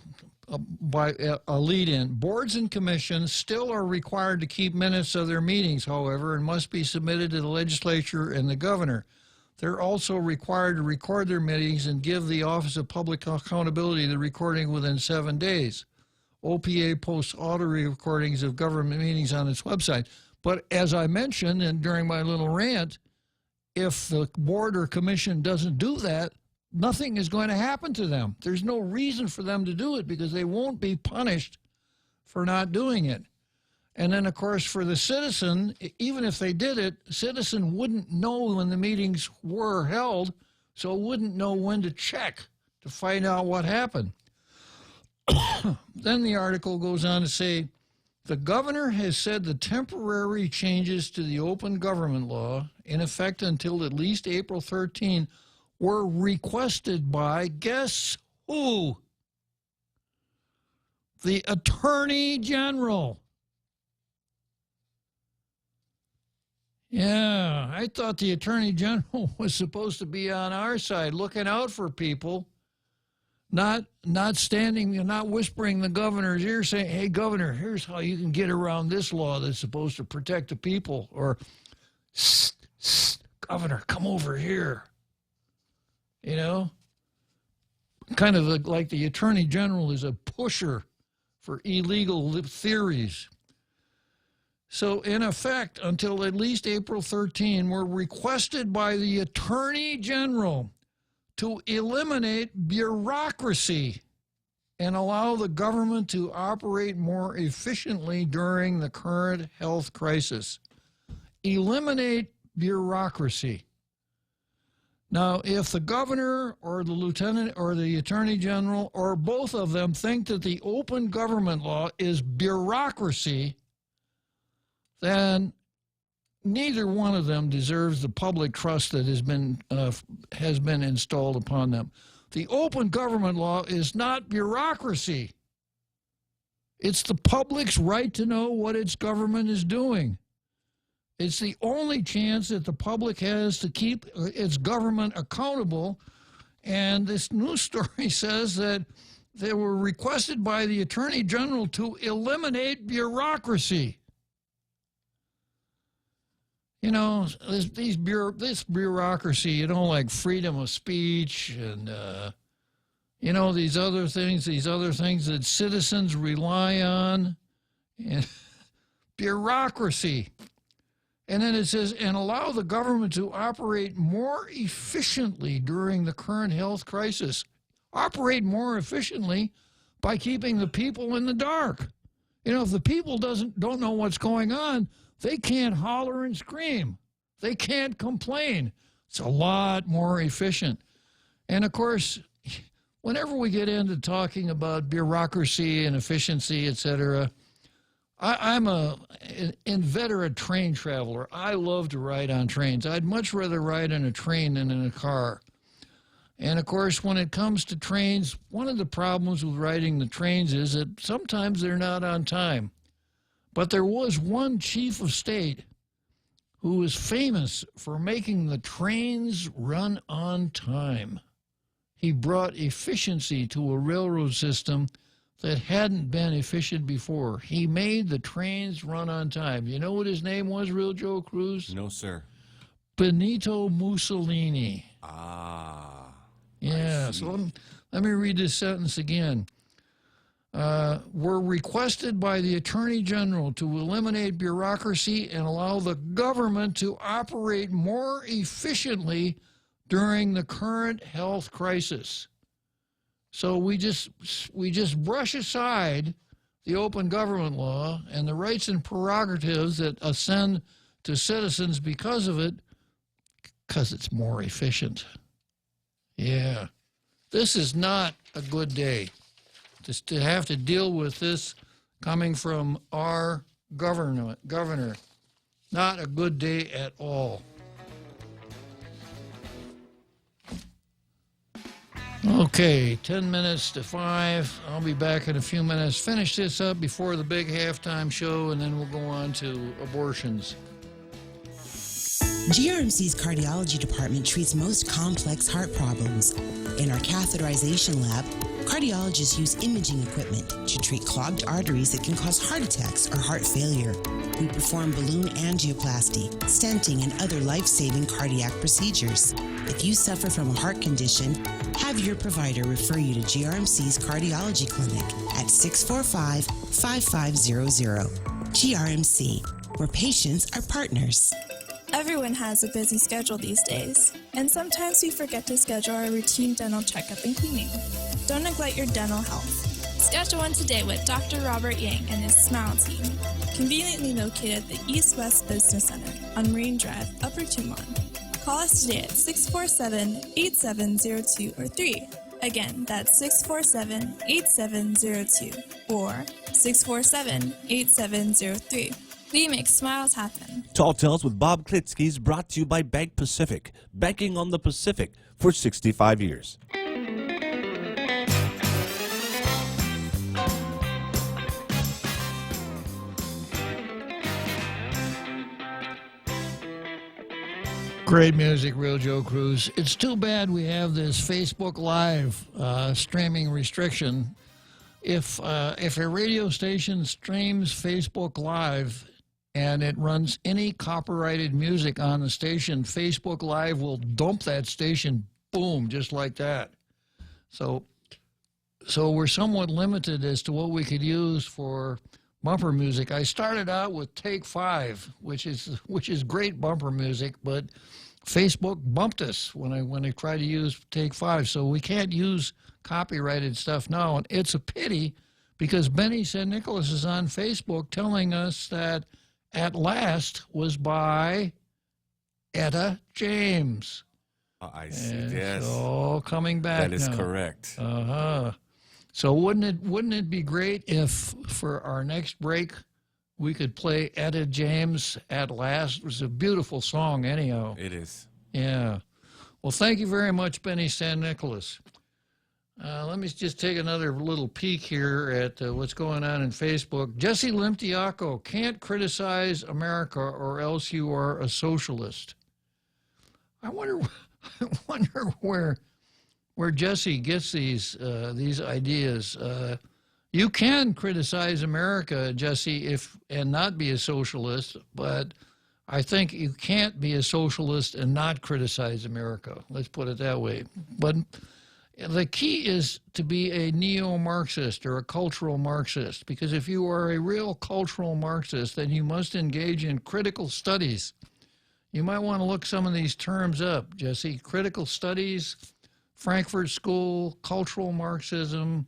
by a lead-in. Boards and commissions still are required to keep minutes of their meetings, however, and must be submitted to the legislature and the governor. They're also required to record their meetings and give the Office of Public Accountability the recording within 7 days. OPA posts audio recordings of government meetings on its website. But as I mentioned and during my little rant, if the board or commission doesn't do that, nothing is going to happen to them. There's no reason for them to do it because they won't be punished for not doing it. And then, of course, for the citizen, even if they did it, the citizen wouldn't know when the meetings were held, so wouldn't know when to check to find out what happened. Then the article goes on to say, the governor has said the temporary changes to the open government law, in effect until at least April 13, were requested by, guess who? The Attorney General. Yeah, I thought the Attorney General was supposed to be on our side, looking out for people, not standing, not whispering in the governor's ear saying, hey, governor, here's how you can get around this law that's supposed to protect the people, or, governor, come over here. You know, kind of like the Attorney General is a pusher for illegal theories. So, in effect, until at least April 13, were requested by the Attorney General to eliminate bureaucracy and allow the government to operate more efficiently during the current health crisis. Eliminate bureaucracy. Now, if the governor or the lieutenant or the attorney general or both of them think that the open government law is bureaucracy, then neither one of them deserves the public trust that has been installed upon them. The open government law is not bureaucracy. It's the public's right to know what its government is doing. It's the only chance that the public has to keep its government accountable. And this news story says that they were requested by the Attorney General to eliminate bureaucracy. You know, this bureaucracy, you know, like freedom of speech and, you know, these other things that citizens rely on. And bureaucracy. And then it says, and allow the government to operate more efficiently during the current health crisis. Operate more efficiently by keeping the people in the dark. You know, if the people don't know what's going on, they can't holler and scream. They can't complain. It's a lot more efficient. And, of course, whenever we get into talking about bureaucracy and efficiency, et cetera, I'm an inveterate train traveler. I love to ride on trains. I'd much rather ride in a train than in a car. And, of course, when it comes to trains, one of the problems with riding the trains is that sometimes they're not on time. But there was one chief of state who was famous for making the trains run on time. He brought efficiency to a railroad system that hadn't been efficient before. He made the trains run on time. You know what his name was, Real Joe Cruz? No, sir. Benito Mussolini. Ah. Yeah, so let me read this sentence again. Were requested by the Attorney General to eliminate bureaucracy and allow the government to operate more efficiently during the current health crisis. So we just brush aside the open government law and the rights and prerogatives that ascend to citizens because of it, because it's more efficient. Yeah. This is not a good day to have to deal with this coming from our governor. Not a good day at all. Okay, 10 minutes to 5. I'll be back in a few minutes. Finish this up before the big halftime show, and then we'll go on to abortions. GRMC's cardiology department treats most complex heart problems. In our catheterization lab, cardiologists use imaging equipment to treat clogged arteries that can cause heart attacks or heart failure. We perform balloon angioplasty, stenting, and other life-saving cardiac procedures. If you suffer from a heart condition, have your provider refer you to GRMC's cardiology clinic at 645-5500. GRMC, where patients are partners. Everyone has a busy schedule these days, and sometimes we forget to schedule our routine dental checkup and cleaning. Don't neglect your dental health. Schedule one today with Dr. Robert Yang and his Smile team, conveniently located at the East West Business Center on Marine Drive, Upper Tumon. Call us today at 647-8702 or 3. Again, that's 647-8702 or 647-8703. We make smiles happen. Tall Tales with Bob Klitzkie is brought to you by Bank Pacific, banking on the Pacific for 65 years. Great music, Real Joe Cruz. It's too bad we have this Facebook Live streaming restriction. If a radio station streams Facebook Live and it runs any copyrighted music on the station, Facebook Live will dump that station, boom, just like that. So we're somewhat limited as to what we could use for bumper music. I started out with Take 5, which is great bumper music, but Facebook bumped us when I tried to use Take 5, so we can't use copyrighted stuff now, and it's a pity because Benny St. Nicholas is on Facebook telling us that At Last was by Etta James. Oh, I see. And yes. So coming back. That is now. correct. So wouldn't it be great if for our next break we could play Etta James At Last? It was a beautiful song anyhow. It is. Yeah. Well, thank you very much, Benny San Nicolas. Let me just take another little peek here at what's going on in Facebook. Jesse Limtiaco, can't criticize America or else you are a socialist. I wonder where Jesse gets these ideas. You can criticize America, Jesse, and not be a socialist, but I think you can't be a socialist and not criticize America. Let's put it that way. But the key is to be a neo-Marxist or a cultural Marxist, because if you are a real cultural Marxist, then you must engage in critical studies. You might want to look some of these terms up, Jesse. Critical studies, Frankfurt School, cultural Marxism,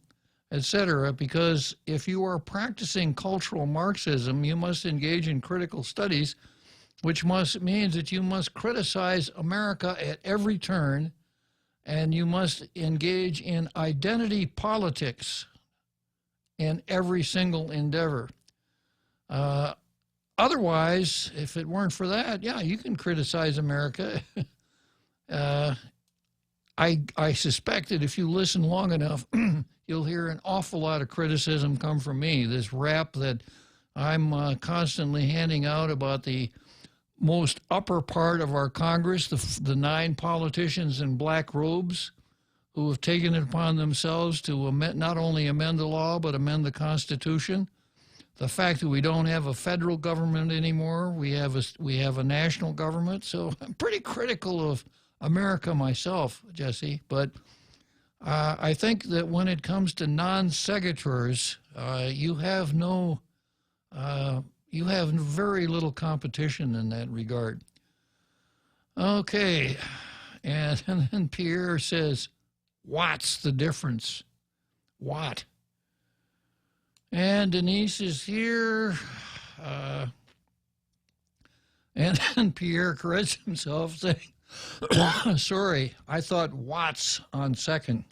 etc., because if you are practicing cultural Marxism, you must engage in critical studies, which means that you must criticize America at every turn, and you must engage in identity politics in every single endeavor. Otherwise, if it weren't for that, yeah, you can criticize America. I suspect that if you listen long enough, you'll hear an awful lot of criticism come from me. This rap that I'm constantly handing out about the most upper part of our Congress, the 9 politicians in black robes who have taken it upon themselves to not only amend the law, but amend the Constitution. The fact that we don't have a federal government anymore, we have a national government. So I'm pretty critical of America myself, Jesse, but I think that when it comes to non-segators, you have very little competition in that regard. Okay, and then Pierre says, "What's the difference? What?" And Denise is here, and then Pierre corrects himself, saying, sorry, I thought Watts on second.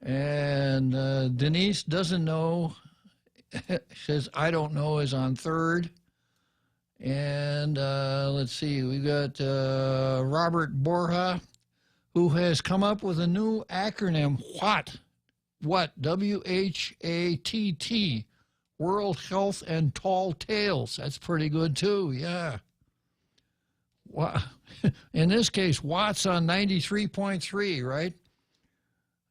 And Denise doesn't know, says I don't know is on third. And And let's see, we got Robert Borja, who has come up with a new acronym, WHAT, W-H-A-T-T, World Health and Tall Tales. That's pretty good, too, yeah. In this case, Watts on 93.3, right?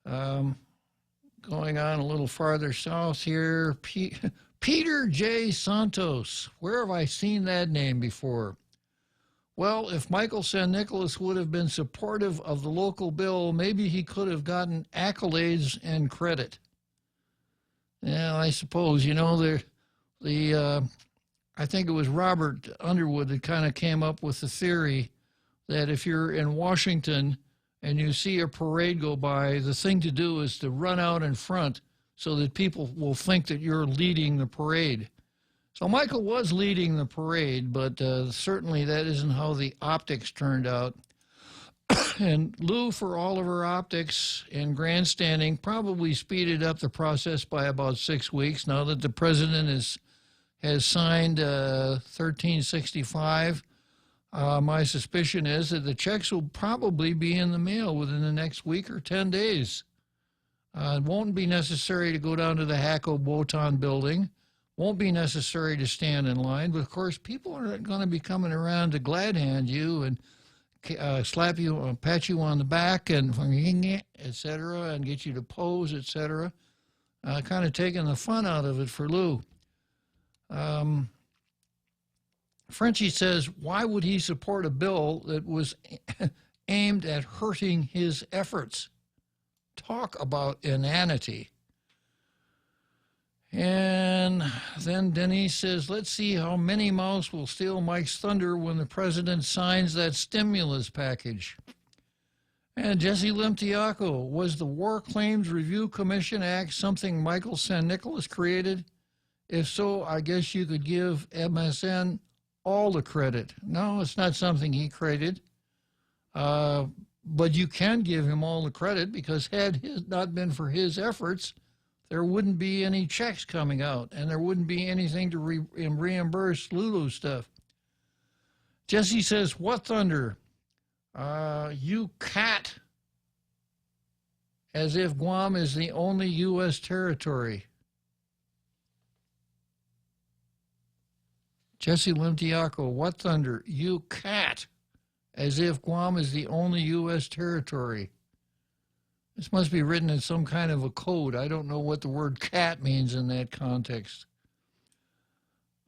Going on a little farther south here, Peter J. Santos. Where have I seen that name before? Well, if Michael San Nicolas would have been supportive of the local bill, maybe he could have gotten accolades and credit. Yeah, I suppose. You know, I think it was Robert Underwood that kind of came up with the theory that if you're in Washington and you see a parade go by, the thing to do is to run out in front so that people will think that you're leading the parade. So Michael was leading the parade, but certainly that isn't how the optics turned out. And Lou, for all of her optics and grandstanding, probably speeded up the process by about 6 weeks now that the president has signed 1365. My suspicion is that the checks will probably be in the mail within the next week or 10 days. It won't be necessary to go down to the Hacko-Botan building. Won't be necessary to stand in line. But, of course, people are going to be coming around to glad hand you and slap you, pat you on the back, and et cetera, and get you to pose, et cetera. Kind of taking the fun out of it for Lou. Frenchie says, why would he support a bill that was aimed at hurting his efforts? Talk about inanity. And then Denise says, let's see how Minnie Mouse will steal Mike's thunder when the president signs that stimulus package. And Jesse Limtiaco, was the War Claims Review Commission Act something Michael San Nicolas created? If so, I guess you could give MSN all the credit. No, it's not something he created. But you can give him all the credit because had it not been for his efforts, there wouldn't be any checks coming out and there wouldn't be anything to reimburse Lulu stuff. Jesse says, what thunder? You cat. As if Guam is the only U.S. territory. Jesse Limtiaco, what thunder? You cat. As if Guam is the only U.S. territory. This must be written in some kind of a code. I don't know what the word cat means in that context.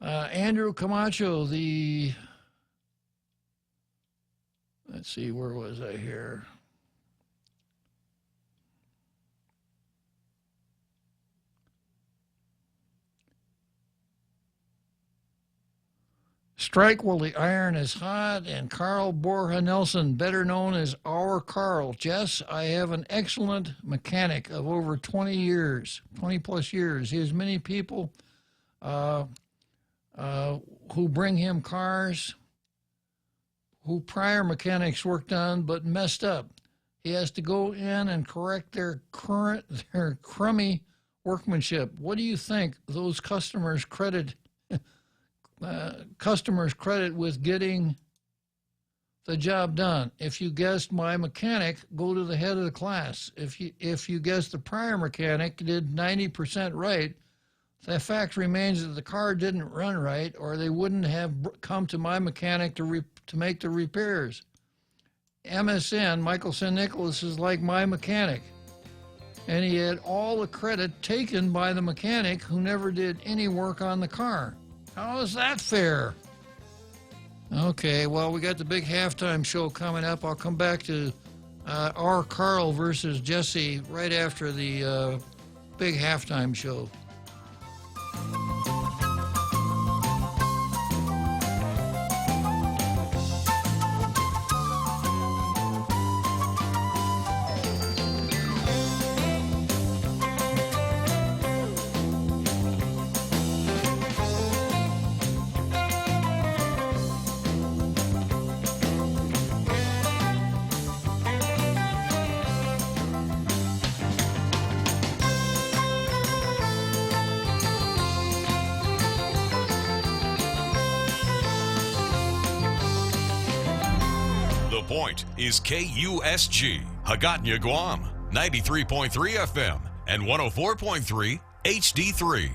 Andrew Camacho, let's see, where was I here? Strike while the iron is hot, and Carl Borja Nelson, better known as Our Carl. Jess, I have an excellent mechanic of over 20 years, 20 plus years. He has many people who bring him cars who prior mechanics worked on but messed up. He has to go in and correct their crummy workmanship. What do you think those customers credit with getting the job done? If you guessed my mechanic, go to the head of the class. If you guessed the prior mechanic did 90% right, the fact remains that the car didn't run right, or they wouldn't have come to my mechanic to make the repairs. MSN, Michael San Nicolas, is like my mechanic. And he had all the credit taken by the mechanic who never did any work on the car. How is that fair? Okay, well, we got the big halftime show coming up. I'll come back to Our Carl versus Jesse right after the big halftime show. point is KUSG, Hagåtña, Guam, 93.3 FM and 104.3 HD3.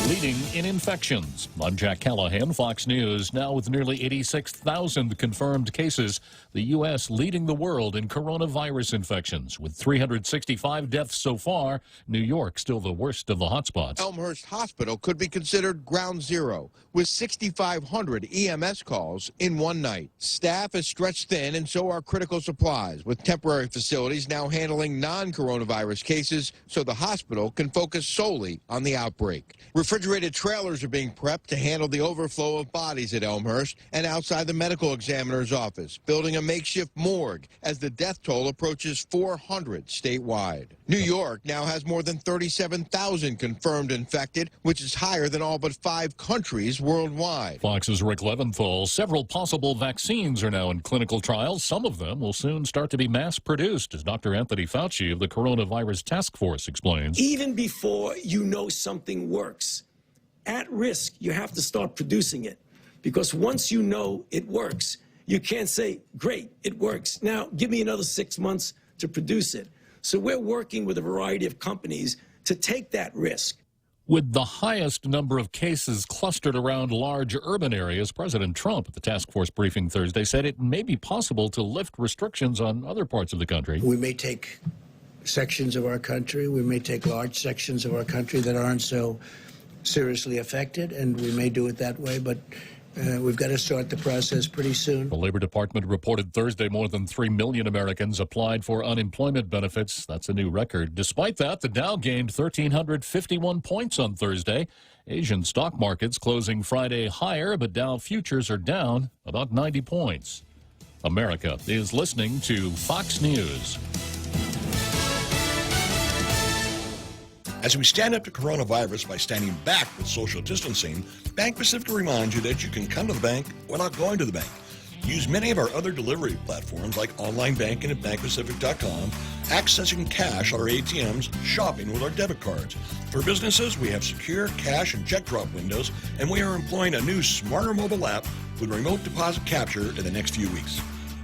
Leading in infections. I'm Jack Callahan, Fox News. Now with nearly 86,000 confirmed cases, the U.S. leading the world in coronavirus infections. With 365 deaths so far, New York still the worst of the hotspots. Elmhurst Hospital could be considered ground zero, with 6,500 EMS calls in one night. Staff is stretched thin, and so are critical supplies, with temporary facilities now handling non-coronavirus cases so the hospital can focus solely on the outbreak. Refrigerated trailers are being prepped to handle the overflow of bodies at Elmhurst and outside the medical examiner's office, building a makeshift morgue as the death toll approaches 400 statewide. New York now has more than 37,000 confirmed infected, which is higher than all but 5 countries worldwide. Fox's Rick Leventhal. Several possible vaccines are now in clinical trials. Some of them will soon start to be mass-produced, as Dr. Anthony Fauci of the Coronavirus Task Force explains. Even before you know something works, at risk, you have to start producing it. Because once you know it works, you can't say, great, it works. Now, give me another 6 months to produce it. So we're working with a variety of companies to take that risk. With the highest number of cases clustered around large urban areas, President Trump at the task force briefing Thursday said it may be possible to lift restrictions on other parts of the country. We may take sections of our country, we may take large sections of our country that aren't so seriously affected, and we may do it that way, but we've got to start the process pretty soon. The Labor Department reported Thursday more than 3 million Americans applied for unemployment benefits. That's a new record. Despite that, the Dow gained 1,351 points on Thursday. Asian stock markets closing Friday higher, but Dow futures are down about 90 points. America is listening to Fox News. As we stand up to coronavirus by standing back with social distancing, Bank Pacific reminds you that you can come to the bank without going to the bank. Use many of our other delivery platforms like online banking at bankpacific.com, accessing cash at our ATMs, shopping with our debit cards. For businesses, we have secure cash and check drop windows, and we are employing a new smarter mobile app with remote deposit capture in the next few weeks.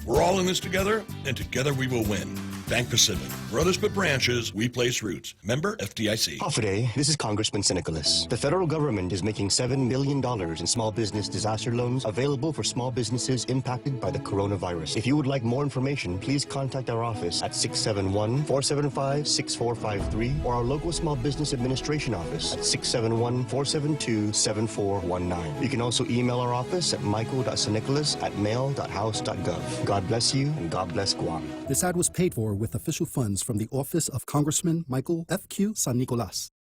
We're all in this together, and together we will win. Bank Pacific. Where others put branches, we place roots. Member FDIC. Today, this is Congressman Nicholas. The federal government is making $7 million in small business disaster loans available for small businesses impacted by the coronavirus. If you would like more information, please contact our office at 671-475-6453 or our local Small Business Administration office at 671-472-7419. You can also email our office at michael.sanicholas@mail.house.gov. God bless you, and God bless Guam. This ad was paid for with official funds from the office of Congressman Michael F.Q. San Nicolas.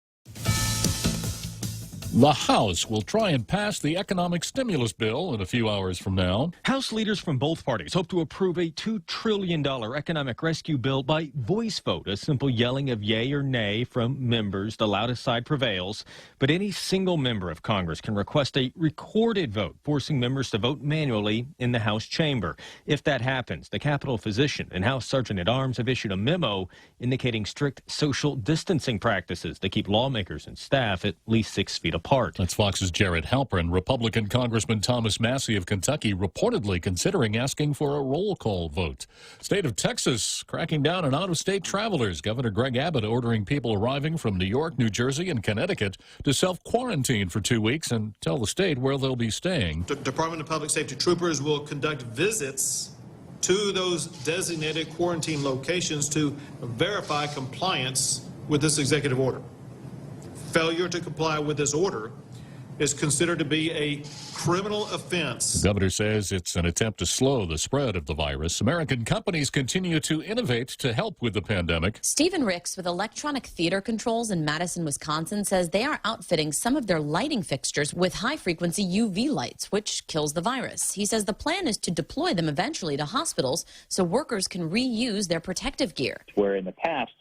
The House will try and pass the economic stimulus bill in a few hours from now. House leaders from both parties hope to approve a $2 trillion economic rescue bill by voice vote, a simple yelling of yay or nay from members. The loudest side prevails. But any single member of Congress can request a recorded vote, forcing members to vote manually in the House chamber. If that happens, the Capitol physician and House Sergeant-at-Arms have issued a memo indicating strict social distancing practices that keep lawmakers and staff at least 6 feet apart. That's Fox's Jared Halpern. Republican Congressman Thomas Massey of Kentucky reportedly considering asking for a roll call vote. State of Texas cracking down on out-of-state travelers. Governor Greg Abbott ordering people arriving from New York, New Jersey, and Connecticut to self-quarantine for 2 weeks and tell the state where they'll be staying. Department of Public Safety troopers will conduct visits to those designated quarantine locations to verify compliance with this executive order. Failure to comply with this order is considered to be a criminal offense. The governor says it's an attempt to slow the spread of the virus. American companies continue to innovate to help with the pandemic. Stephen Ricks with Electronic Theater Controls in Madison, Wisconsin, says they are outfitting some of their lighting fixtures with high-frequency UV lights, which kills the virus. He says the plan is to deploy them eventually to hospitals so workers can reuse their protective gear. Where in the past,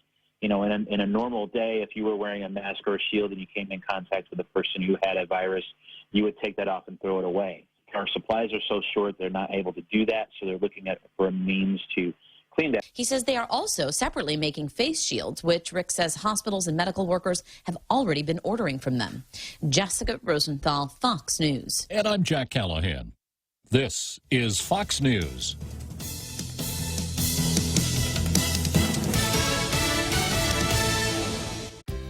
you know, in a normal day, if you were wearing a mask or a shield and you came in contact with a person who had a virus, you would take that off and throw it away. Our supplies are so short, they're not able to do that, so they're looking for a means to clean that. He says they are also separately making face shields, which Rick says hospitals and medical workers have already been ordering from them. Jessica Rosenthal, Fox News. And I'm Jack Callahan. This is Fox News.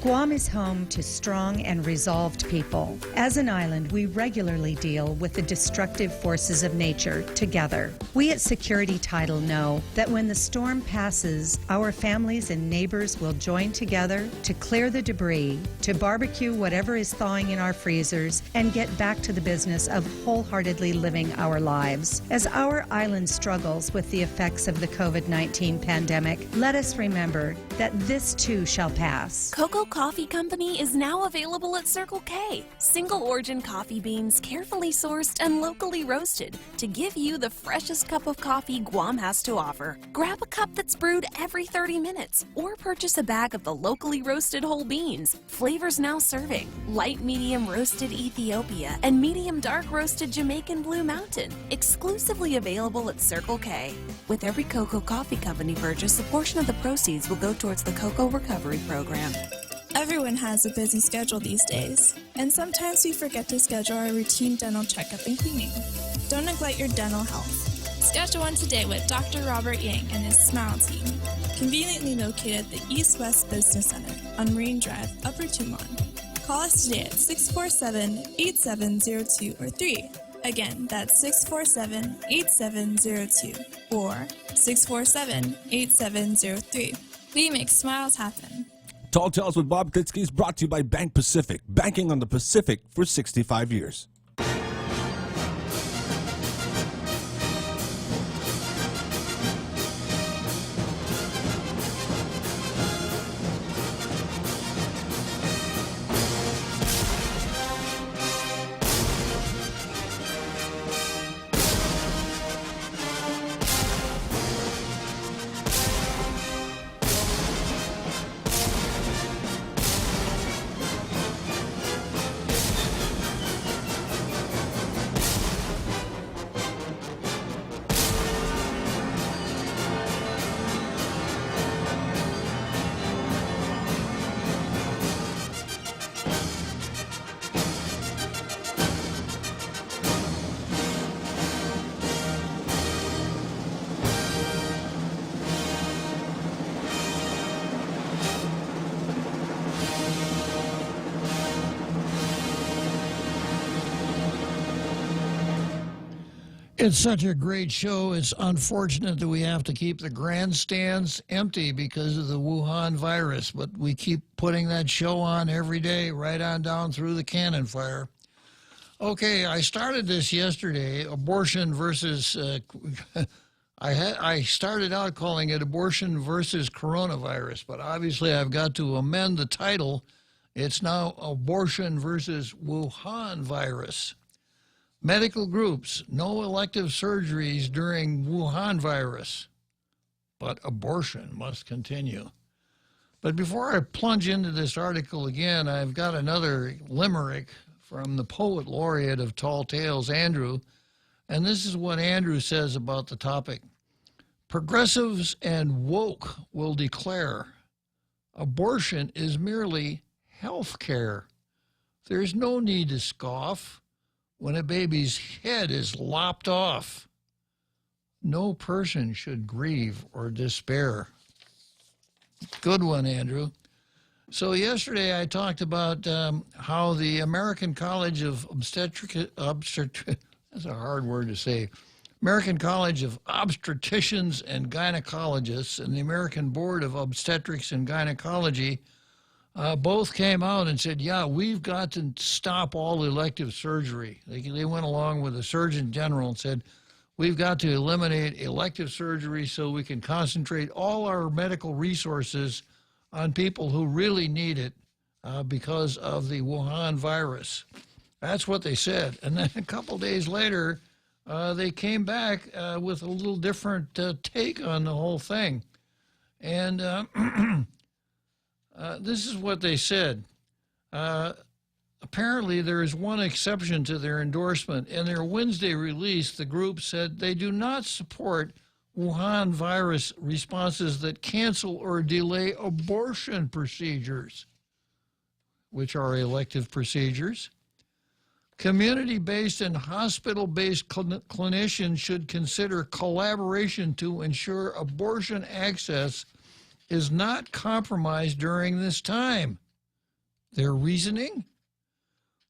Guam is home to strong and resolved people. As an island, we regularly deal with the destructive forces of nature together. We at Security Title know that when the storm passes, our families and neighbors will join together to clear the debris, to barbecue whatever is thawing in our freezers, and get back to the business of wholeheartedly living our lives. As our island struggles with the effects of the COVID-19 pandemic, let us remember that this too shall pass. Cocoa Coffee Company is now available at Circle K. Single origin coffee beans carefully sourced and locally roasted to give you the freshest cup of coffee Guam has to offer. Grab a cup that's brewed every 30 minutes or purchase a bag of the locally roasted whole beans. Flavors now serving: light medium roasted Ethiopia and medium dark roasted Jamaican Blue Mountain. Exclusively available at Circle K. With every Cocoa Coffee Company purchase, a portion of the proceeds will go towards the Cocoa Recovery Program. Everyone has a busy schedule these days, and sometimes we forget to schedule our routine dental checkup and cleaning. Don't neglect your dental health. Schedule one today with Dr. Robert Yang and his Smile team, conveniently located at the East West Business Center on Marine Drive, Upper Tumon. Call us today at 647-8702 or 3. Again, that's 647-8702 or 647-8703. We make smiles happen. Tall Tales with Bob Klitzkie is brought to you by Bank Pacific, banking on the Pacific for 65 years. It's such a great show. It's unfortunate that we have to keep the grandstands empty because of the Wuhan virus, but we keep putting that show on every day, right on down through the cannon fire. Okay, I started this yesterday, abortion versus, I started out calling it abortion versus coronavirus, but obviously I've got to amend the title. It's now abortion versus Wuhan virus. Medical groups, no elective surgeries during Wuhan virus, but abortion must continue. But before I plunge into this article again, I've got another limerick from the poet laureate of Tall Tales, Andrew, and this is what Andrew says about the topic. Progressives and woke will declare abortion is merely health care. There's no need to scoff when a baby's head is lopped off. No person should grieve or despair. Good one, Andrew. So yesterday I talked about how the American College of that's a hard word to say, American College of Obstetricians and Gynecologists and the American Board of Obstetrics and Gynecology both came out and said, yeah, we've got to stop all elective surgery. They went along with the Surgeon General and said, we've got to eliminate elective surgery so we can concentrate all our medical resources on people who really need it because of the Wuhan virus. That's what they said. And then a couple days later, they came back with a little different take on the whole thing. And this is what they said. Apparently, there is one exception to their endorsement. In their Wednesday release, the group said they do not support Wuhan virus responses that cancel or delay abortion procedures, which are elective procedures. Community-based and hospital-based clinicians should consider collaboration to ensure abortion access is not compromised during this time. Their reasoning?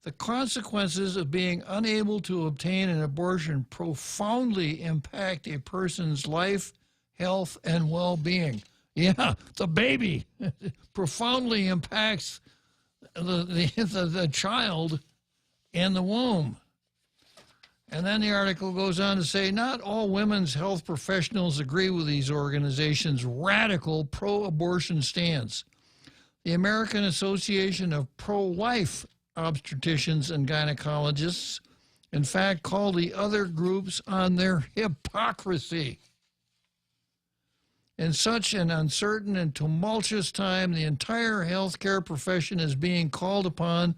The consequences of being unable to obtain an abortion profoundly impact a person's life, health, and well-being. Yeah, the baby profoundly impacts the child in the womb. And then the article goes on to say, not all women's health professionals agree with these organizations' radical pro-abortion stance. The American Association of Pro-Life Obstetricians and Gynecologists, in fact, called the other groups on their hypocrisy. In such an uncertain and tumultuous time, the entire healthcare profession is being called upon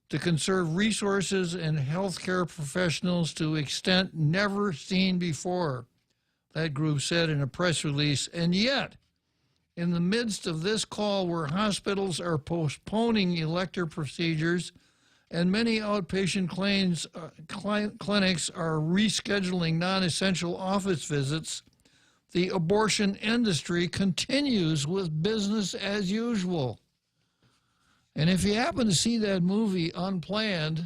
to conserve resources and healthcare professionals to extent never seen before, that group said in a press release. And yet, in the midst of this call where hospitals are postponing elective procedures and many outpatient clinics are rescheduling non-essential office visits, the abortion industry continues with business as usual. And if you happen to see that movie Unplanned,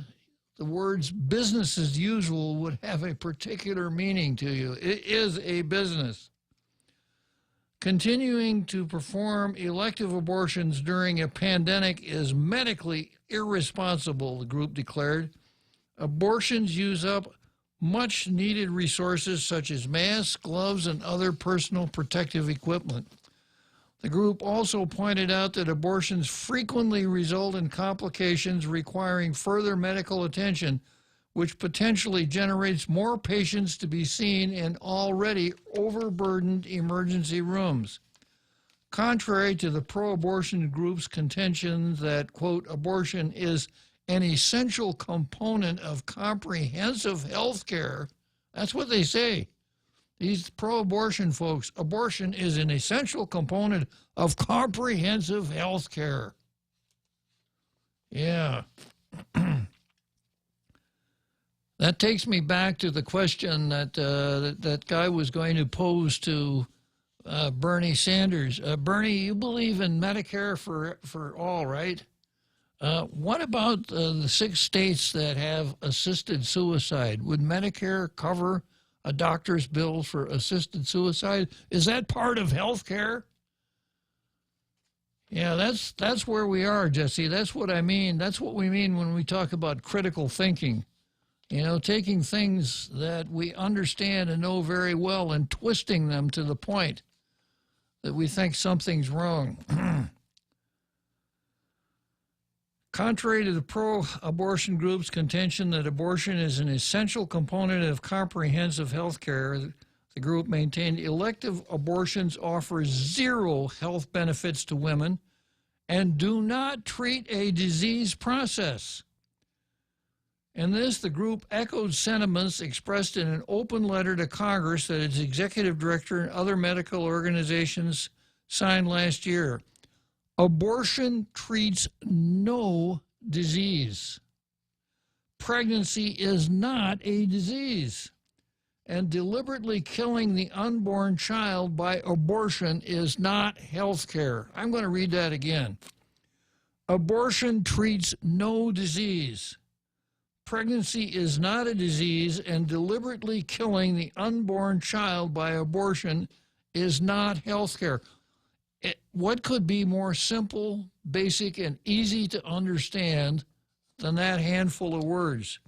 the words business as usual would have a particular meaning to you. It is a business. Continuing to perform elective abortions during a pandemic is medically irresponsible, the group declared. Abortions use up much needed resources such as masks, gloves, and other personal protective equipment. The group also pointed out that abortions frequently result in complications requiring further medical attention, which potentially generates more patients to be seen in already overburdened emergency rooms. Contrary to the pro-abortion group's contention that, quote, abortion is an essential component of comprehensive health care, that's what they say. These pro-abortion folks, abortion is an essential component of comprehensive health care. Yeah. That takes me back to the question that that guy was going to pose to Bernie Sanders. Bernie, you believe in Medicare for all, right? What about the 6 states that have assisted suicide? Would Medicare cover a doctor's bill for assisted suicide? Is that part of health care? Yeah, that's where we are, Jesse. That's what I mean. That's what we mean when we talk about critical thinking. You know, taking things that we understand and know very well and twisting them to the point that we think something's wrong. Contrary to the pro-abortion group's contention that abortion is an essential component of comprehensive health care, the group maintained elective abortions offer 0 health benefits to women and do not treat a disease process. In this, the group echoed sentiments expressed in an open letter to Congress that its executive director and other medical organizations signed last year. Abortion treats no disease. Pregnancy is not a disease. And deliberately killing the unborn child by abortion is not health care. I'm going to read that again. Abortion treats no disease. Pregnancy is not a disease, and deliberately killing the unborn child by abortion is not health care. What could be more simple, basic, and easy to understand than that handful of words?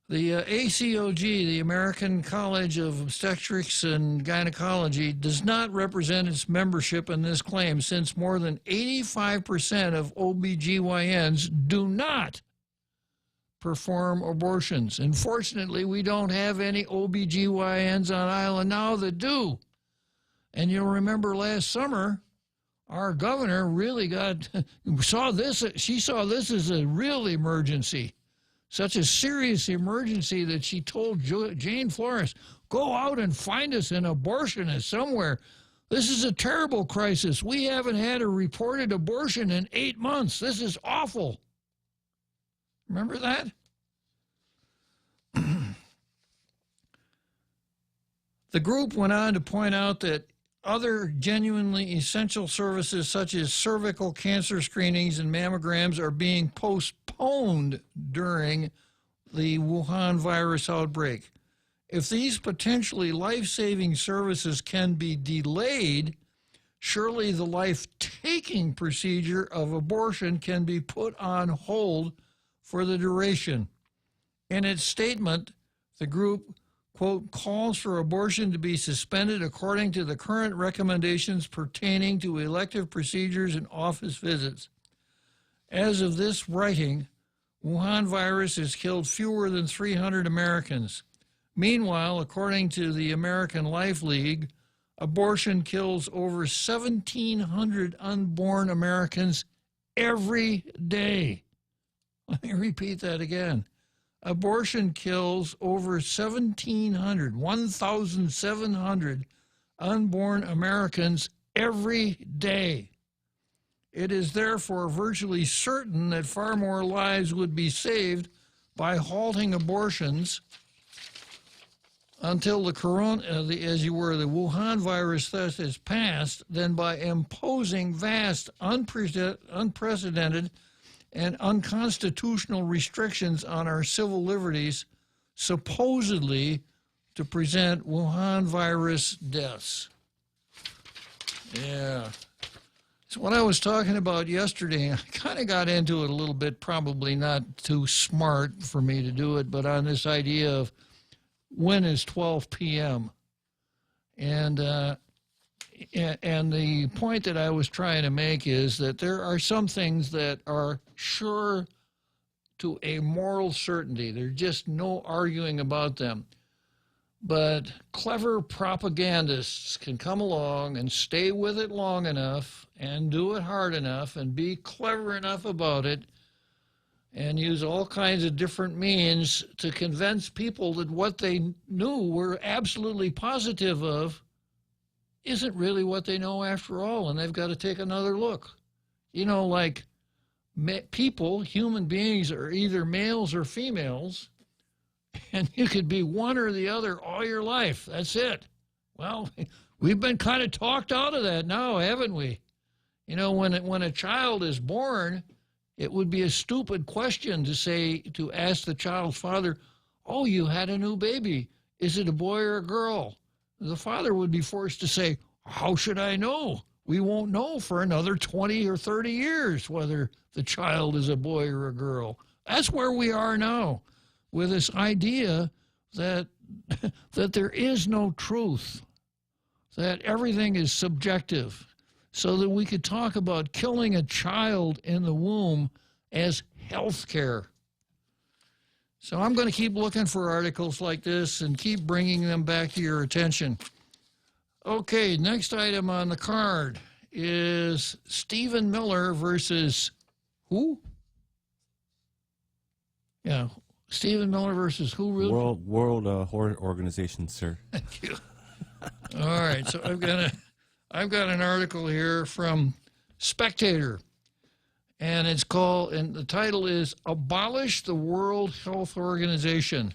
The ACOG, the American College of Obstetrics and Gynecology, does not represent its membership in this claim, since more than 85% of OBGYNs do not perform abortions. Unfortunately, we don't have any OBGYNs on island now that do. And you'll remember last summer, our governor really saw this as a real emergency, such a serious emergency that she told Jane Flores, go out and find us an abortionist somewhere. This is a terrible crisis. We haven't had a reported abortion in 8 months. This is awful. Remember that? The group went on to point out that other genuinely essential services such as cervical cancer screenings and mammograms are being postponed during the Wuhan virus outbreak. If these potentially life-saving services can be delayed, surely the life-taking procedure of abortion can be put on hold for the duration. In its statement, the group, quote, calls for abortion to be suspended according to the current recommendations pertaining to elective procedures and office visits. As of this writing, Wuhan virus has killed fewer than 300 Americans. Meanwhile, according to the American Life League, abortion kills over 1,700 unborn Americans every day. Let me repeat that again. Abortion kills over 1,700 unborn Americans every day. It is therefore virtually certain that far more lives would be saved by halting abortions until the Wuhan virus thus has passed than by imposing vast, unprecedented, and unconstitutional restrictions on our civil liberties, supposedly to prevent Wuhan virus deaths. Yeah. So what I was talking about yesterday, I kind of got into it a little bit, probably not too smart for me to do it, but on this idea of when is 12 p.m. And the point that I was trying to make is that there are some things that are sure to a moral certainty. There's just no arguing about them. But clever propagandists can come along and stay with it long enough and do it hard enough and be clever enough about it and use all kinds of different means to convince people that what they knew were absolutely positive of isn't really what they know after all, and they've got to take another look. You know, like people, human beings, are either males or females, and you could be one or the other all your life. That's it. Well, we've been kind of talked out of that now, haven't we? You know, when a child is born, it would be a stupid question to ask the child's father, oh, you had a new baby. Is it a boy or a girl? The father would be forced to say, how should I know? We won't know for another 20 or 30 years whether the child is a boy or a girl. That's where we are now, with this idea that there is no truth, that everything is subjective, so that we could talk about killing a child in the womb as health care. So I'm going to keep looking for articles like this and keep bringing them back to your attention. Okay, next item on the card is Stephen Miller versus who? Yeah, Stephen Miller versus who? Really? World Health Organization, sir. Thank you. All right, so I've got an article here from Spectator, and the title is "Abolish the World Health Organization.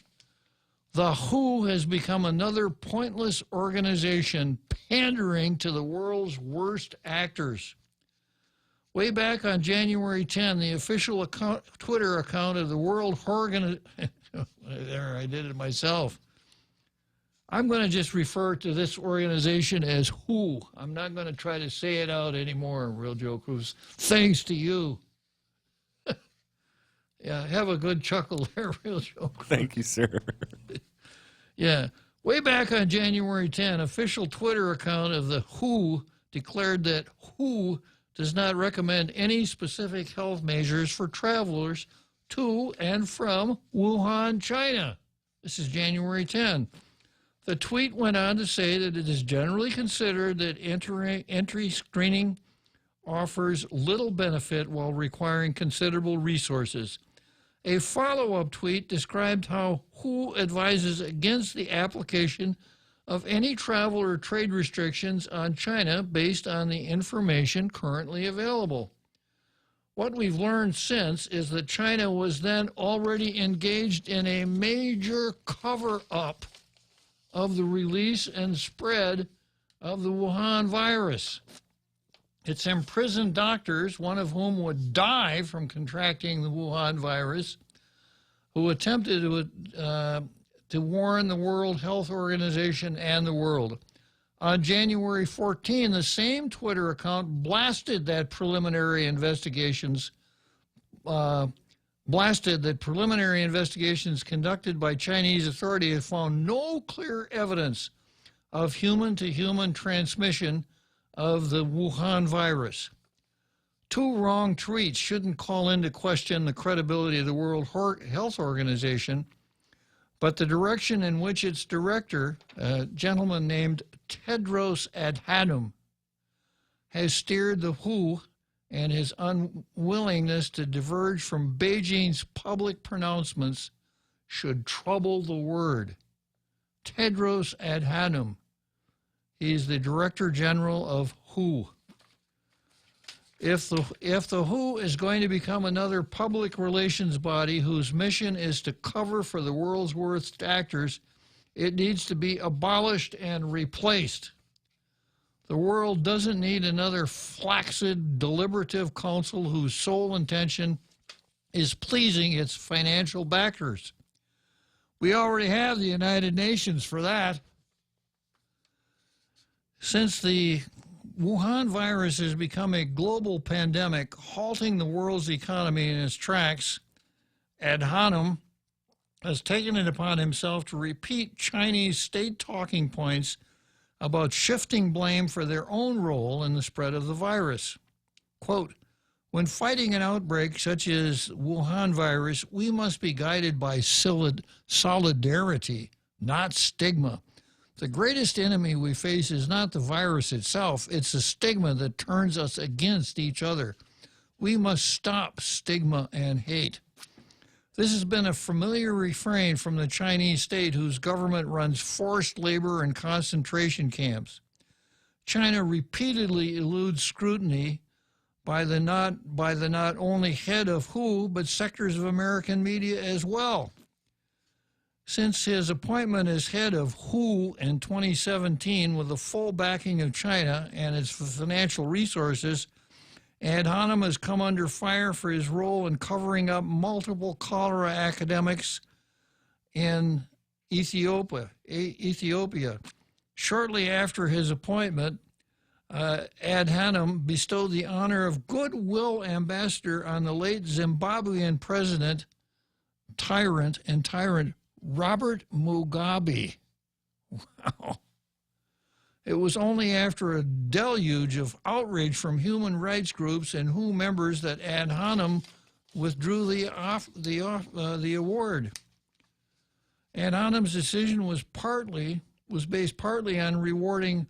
The WHO has become another pointless organization pandering to the world's worst actors." Way back on January 10, the official Twitter account of the World Organization, there, I did it myself. I'm going to just refer to this organization as WHO. I'm not going to try to say it out anymore, Real Joe Cruz. Thanks to you. Yeah, have a good chuckle there, Real Joe Cruz. Thank you, sir. Yeah. Way back on January 10, official Twitter account of the WHO declared that WHO does not recommend any specific health measures for travelers to and from Wuhan, China. This is January 10. The tweet went on to say that it is generally considered that entry screening offers little benefit while requiring considerable resources. A follow-up tweet described how WHO advises against the application of any travel or trade restrictions on China based on the information currently available. What we've learned since is that China was then already engaged in a major cover-up of the release and spread of the Wuhan virus. It's imprisoned doctors, one of whom would die from contracting the Wuhan virus, who attempted to warn the World Health Organization and the world. On January 14, the same Twitter account blasted that preliminary investigations conducted by Chinese authorities found no clear evidence of human-to-human transmission of the Wuhan virus. Two wrong tweets shouldn't call into question the credibility of the World Health Organization, but the direction in which its director, a gentleman named Tedros Adhanom, has steered the WHO and his unwillingness to diverge from Beijing's public pronouncements should trouble the world. Tedros Adhanom, he's the Director General of WHO. If the WHO is going to become another public relations body whose mission is to cover for the world's worst actors, it needs to be abolished and replaced. The world doesn't need another flaccid, deliberative council whose sole intention is pleasing its financial backers. We already have the United Nations for that. Since the Wuhan virus has become a global pandemic, halting the world's economy in its tracks, Adhanom has taken it upon himself to repeat Chinese state talking points about shifting blame for their own role in the spread of the virus. Quote, when fighting an outbreak such as Wuhan virus, we must be guided by solidarity, not stigma. The greatest enemy we face is not the virus itself, it's the stigma that turns us against each other. We must stop stigma and hate. This has been a familiar refrain from the Chinese state, whose government runs forced labor and concentration camps. China repeatedly eludes scrutiny by the not only head of WHO, but sectors of American media as well. Since his appointment as head of WHO in 2017, with the full backing of China and its financial resources, Adhanom has come under fire for his role in covering up multiple cholera epidemics in Ethiopia. Shortly after his appointment, Adhanom bestowed the honor of Goodwill Ambassador on the late Zimbabwean president, tyrant Robert Mugabe. Wow. It was only after a deluge of outrage from human rights groups and WHO members that Adhanom withdrew the award. Adhanom's decision was based partly on rewarding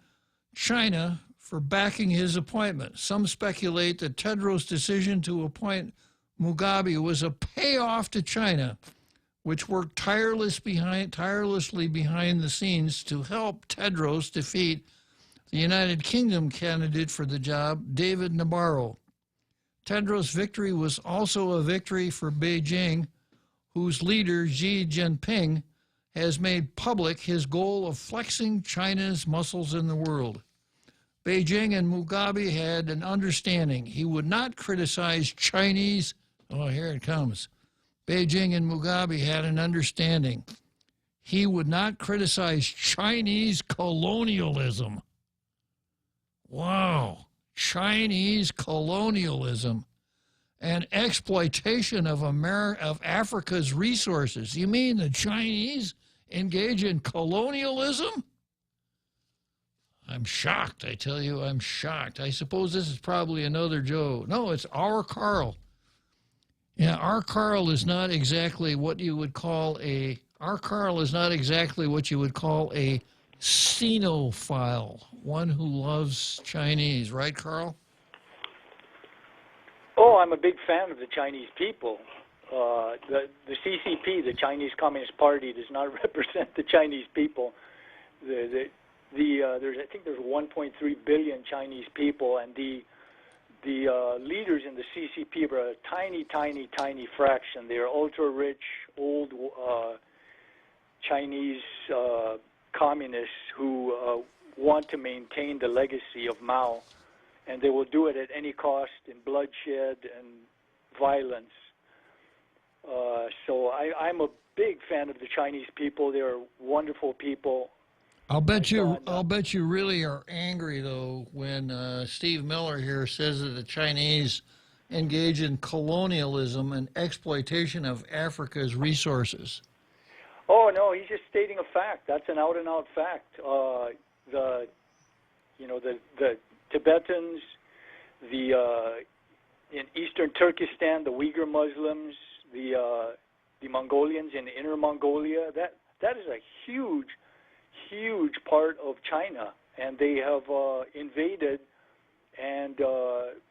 China for backing his appointment. Some speculate that Tedros' decision to appoint Mugabe was a payoff to China, which worked tirelessly behind the scenes to help Tedros defeat the United Kingdom candidate for the job, David Nabarro. Tedros' victory was also a victory for Beijing, whose leader, Xi Jinping, has made public his goal of flexing China's muscles in the world. Beijing and Mugabe had an understanding. He would not criticize Chinese, oh, here it comes. Beijing and Mugabe had an understanding. He would not criticize Chinese colonialism. Wow. Chinese colonialism and exploitation of Africa's resources. You mean the Chinese engage in colonialism? I'm shocked, I tell you, I'm shocked. I suppose this is probably another Joe. No, it's our Carl. Yeah, our Carl is not exactly what you would call a xenophile, one who loves Chinese, right, Carl? Oh, I'm a big fan of the Chinese people. The CCP, the Chinese Communist Party, does not represent the Chinese people. I think there's 1.3 billion Chinese people, and the the leaders in the CCP are a tiny, tiny, tiny fraction. They are ultra-rich, old Chinese communists who want to maintain the legacy of Mao, and they will do it at any cost in bloodshed and violence. So I'm a big fan of the Chinese people. They're wonderful people. I'll bet you really are angry though when Steve Miller here says that the Chinese engage in colonialism and exploitation of Africa's resources. Oh no, he's just stating a fact. That's an out-and-out fact. The Tibetans, in eastern Turkestan, the Uyghur Muslims, the Mongolians in Inner Mongolia. That is a huge part of China, and they have invaded and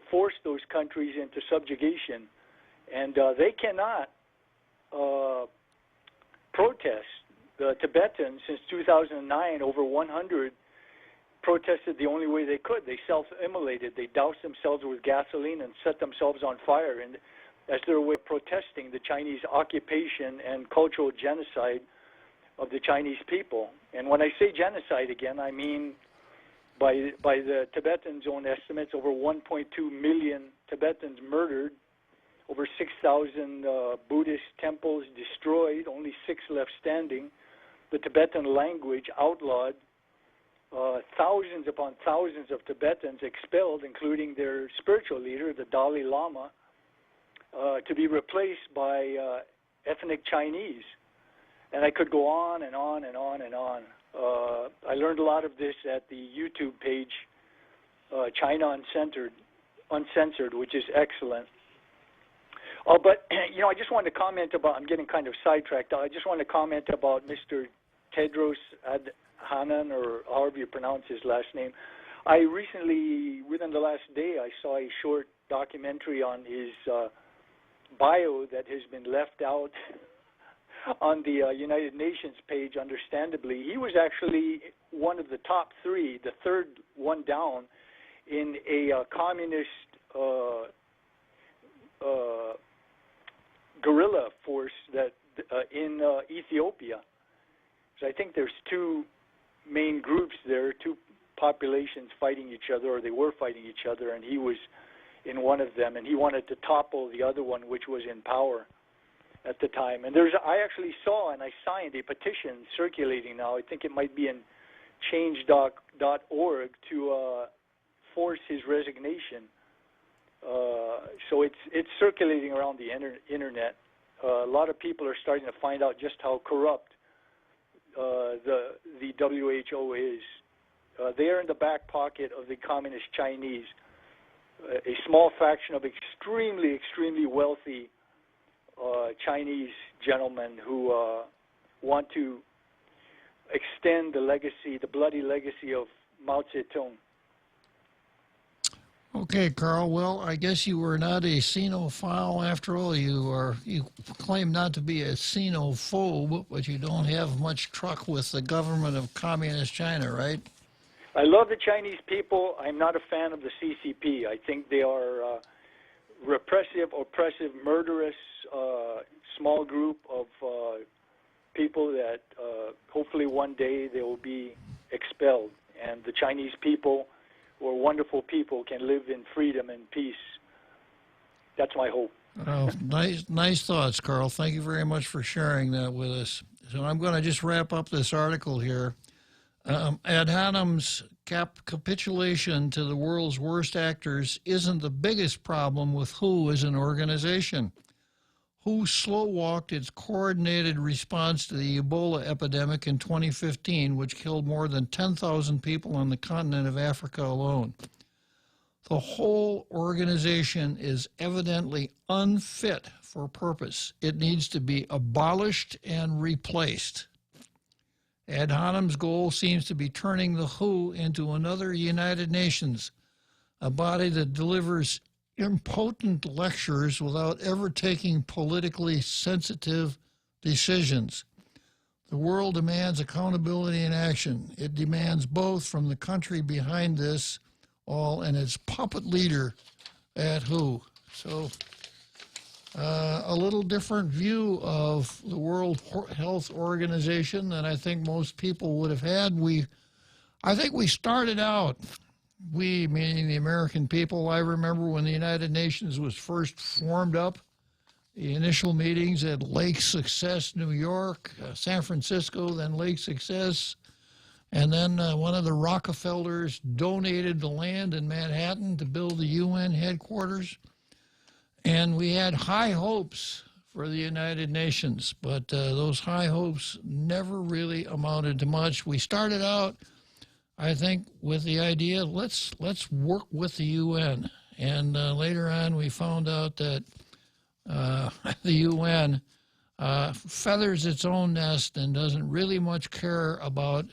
forced those countries into subjugation, and they cannot protest. The Tibetans, since 2009, over 100 protested the only way they could. They self-immolated. They doused themselves with gasoline and set themselves on fire, and as their way of protesting the Chinese occupation and cultural genocide of the Chinese people. And when I say genocide again, I mean by the Tibetans' own estimates, over 1.2 million Tibetans murdered, over 6,000 Buddhist temples destroyed, only 6 left standing, the Tibetan language outlawed, thousands upon thousands of Tibetans expelled, including their spiritual leader, the Dalai Lama, to be replaced by ethnic Chinese. And I could go on and on and on and on. I learned a lot of this at the YouTube page, China Uncensored, which is excellent. But, I just wanted to comment about, I'm getting kind of sidetracked. I just wanted to comment about Mr. Tedros Adhanom, or however you pronounce his last name. I recently, within the last day, I saw a short documentary on his bio that has been left out on the United Nations page, understandably. He was actually one of the top 3, the third one down, in a communist guerrilla force that in Ethiopia. So I think there's 2 main groups there, 2 populations fighting each other, or they were fighting each other, and he was in one of them, and he wanted to topple the other one, which was in power at the time. And I actually saw and I signed a petition circulating now. I think it might be in change.org to force his resignation. So it's circulating around the internet. A lot of people are starting to find out just how corrupt the WHO is. They are in the back pocket of the communist Chinese, a small fraction of extremely, extremely wealthy Chinese gentlemen who want to extend the legacy, the bloody legacy of Mao Zedong. Okay, Carl. Well, I guess you were not a xenophile after all. You claim not to be a xenophobe, but you don't have much truck with the government of Communist China, right? I love the Chinese people. I'm not a fan of the CCP. I think they are repressive, oppressive, murderous, small group of people that hopefully one day they will be expelled. And the Chinese people, who are wonderful people, can live in freedom and peace. That's my hope. Oh, nice thoughts, Carl. Thank you very much for sharing that with us. So I'm going to just wrap up this article here. Adhanom's capitulation to the world's worst actors isn't the biggest problem with WHO as an organization. WHO slow-walked its coordinated response to the Ebola epidemic in 2015, which killed more than 10,000 people on the continent of Africa alone. The whole organization is evidently unfit for purpose. It needs to be abolished and replaced. Adhanom's goal seems to be turning the WHO into another United Nations, a body that delivers impotent lectures without ever taking politically sensitive decisions. The world demands accountability and action. It demands both from the country behind this all and its puppet leader, at WHO. So a little different view of the World Health Organization than I think most people would have had. I think we started out, we meaning the American people, I remember when the United Nations was first formed up, the initial meetings at Lake Success, New York, San Francisco, then Lake Success, and then one of the Rockefellers donated the land in Manhattan to build the UN headquarters. And we had high hopes for the United Nations, but those high hopes never really amounted to much. We started out, I think, with the idea, let's work with the UN. And later on, we found out that the UN feathers its own nest and doesn't really much care about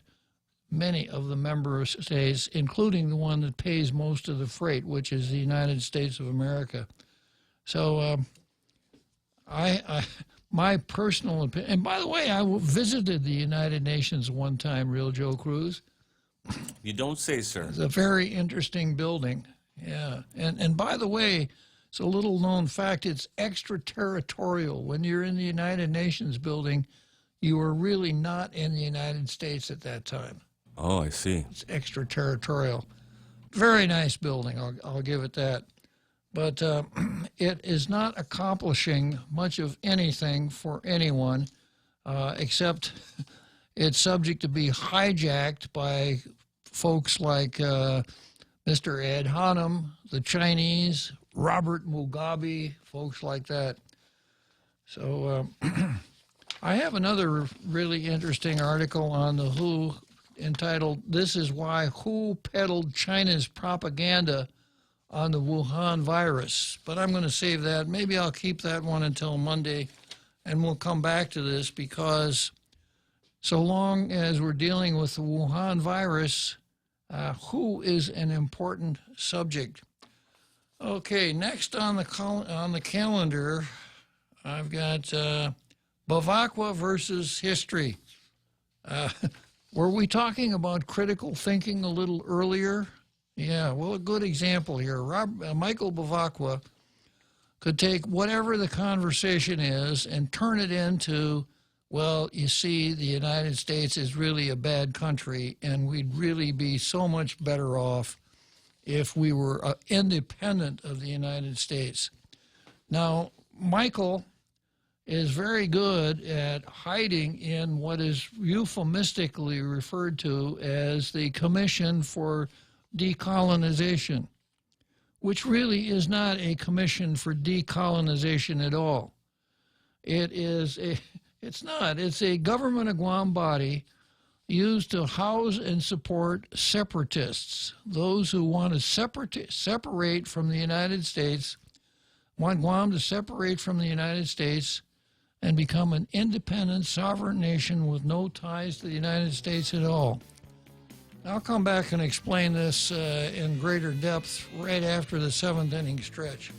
many of the member states, including the one that pays most of the freight, which is the United States of America. So my personal opinion, and by the way, I visited the United Nations one time, Real Joe Cruz. You don't say, sir. It's a very interesting building, yeah. And by the way, it's a little known fact, it's extraterritorial. When you're in the United Nations building, you are really not in the United States at that time. Oh, I see. It's extraterritorial. Very nice building, I'll give it that. But it is not accomplishing much of anything for anyone, except it's subject to be hijacked by folks like Mr. Ed Hanum, the Chinese, Robert Mugabe, folks like that. So I have another really interesting article on the WHO entitled, "This is Why WHO Peddled China's Propaganda on the Wuhan virus," but I'm going to save that. Maybe I'll keep that one until Monday, and we'll come back to this, because so long as we're dealing with the Wuhan virus, WHO is an important subject. Okay, next on the calendar, I've got Bavakwa versus history. Were we talking about critical thinking a little earlier? Yeah, well, a good example here. Michael Bavakwa could take whatever the conversation is and turn it into, well, you see, the United States is really a bad country, and we'd really be so much better off if we were independent of the United States. Now, Michael is very good at hiding in what is euphemistically referred to as the Commission for Decolonization, which really is not a commission for decolonization at all. It's not. It's a government of Guam body used to house and support separatists, those who want to separate from the United States, want Guam to separate from the United States and become an independent, sovereign nation with no ties to the United States at all. I'll come back and explain this in greater depth right after the 7th inning stretch.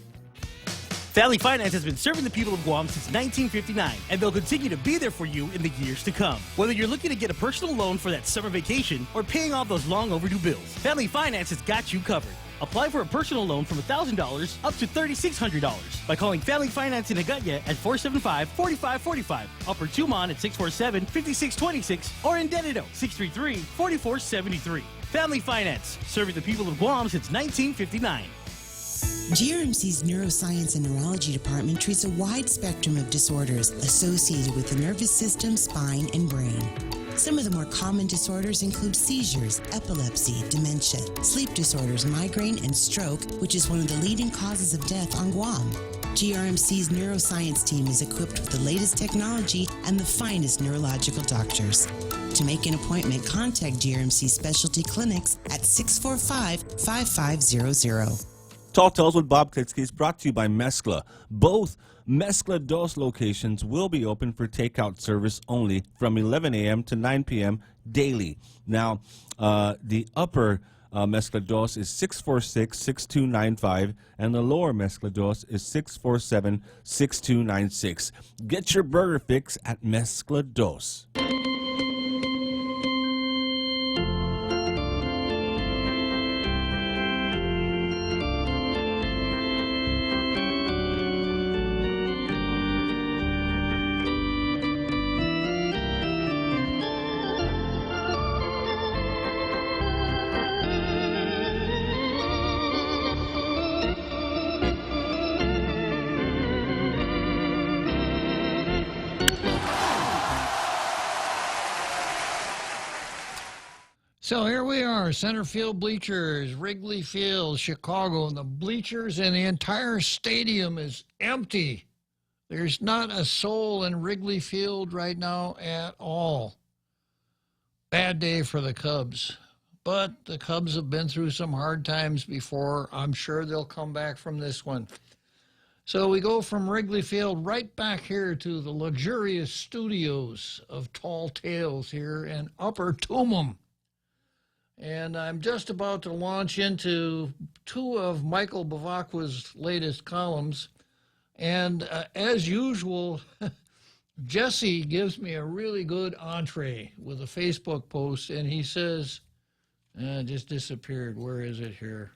Family Finance has been serving the people of Guam since 1959, and they'll continue to be there for you in the years to come. Whether you're looking to get a personal loan for that summer vacation or paying off those long overdue bills, Family Finance has got you covered. Apply for a personal loan from $1,000 up to $3,600 by calling Family Finance in Hagåtña at 475-4545, Upper Tumon at 647-5626, or in Dededo, 633-4473. Family Finance, serving the people of Guam since 1959. GRMC's Neuroscience and Neurology Department treats a wide spectrum of disorders associated with the nervous system, spine, and brain. Some of the more common disorders include seizures, epilepsy, dementia, sleep disorders, migraine, and stroke, which is one of the leading causes of death on Guam. GRMC's neuroscience team is equipped with the latest technology and the finest neurological doctors. To make an appointment, contact GRMC Specialty Clinics at 645-5500. Talk Tales with Bob Klitzkie is brought to you by Mezcla. Both Mezcla Dos locations will be open for takeout service only from 11 a.m. to 9 p.m. daily. Now, the upper Mezcla Dos is 646-6295, and the lower Mezcla Dos is 647-6296. Get your burger fix at Mezcla Dos. So here we are, center field bleachers, Wrigley Field, Chicago, and the bleachers and the entire stadium is empty. There's not a soul in Wrigley Field right now at all. Bad day for the Cubs. But the Cubs have been through some hard times before. I'm sure they'll come back from this one. So we go from Wrigley Field right back here to the luxurious studios of Tall Tales here in Upper Tumum. And I'm just about to launch into two of Michael Bavacqua's latest columns. And as usual, Jesse gives me a really good entree with a Facebook post, and he says, just disappeared. Where is it here?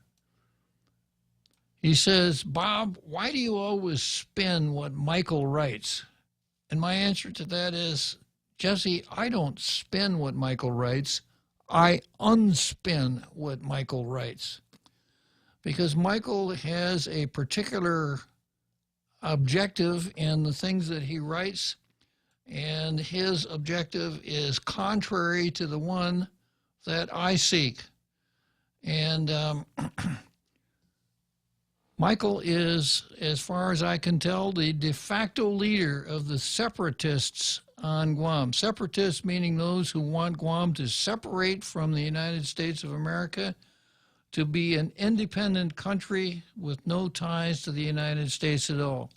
He says, Bob, why do you always spin what Michael writes? And my answer to that is, Jesse, I don't spin what Michael writes. I unspin what Michael writes. Because Michael has a particular objective in the things that he writes, and his objective is contrary to the one that I seek. And Michael is, as far as I can tell, the de facto leader of the separatists on Guam. Separatists meaning those who want Guam to separate from the United States of America, to be an independent country with no ties to the United States at all.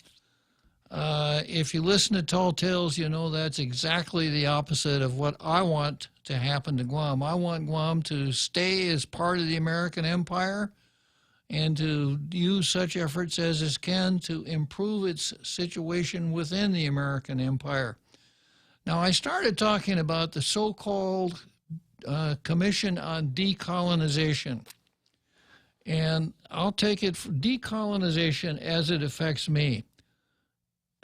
If you listen to Tall Tales, you know that's exactly the opposite of what I want to happen to Guam. I want Guam to stay as part of the American empire and to use such efforts as it can to improve its situation within the American empire. Now, I started talking about the so-called Commission on Decolonization. And I'll take it for decolonization as it affects me.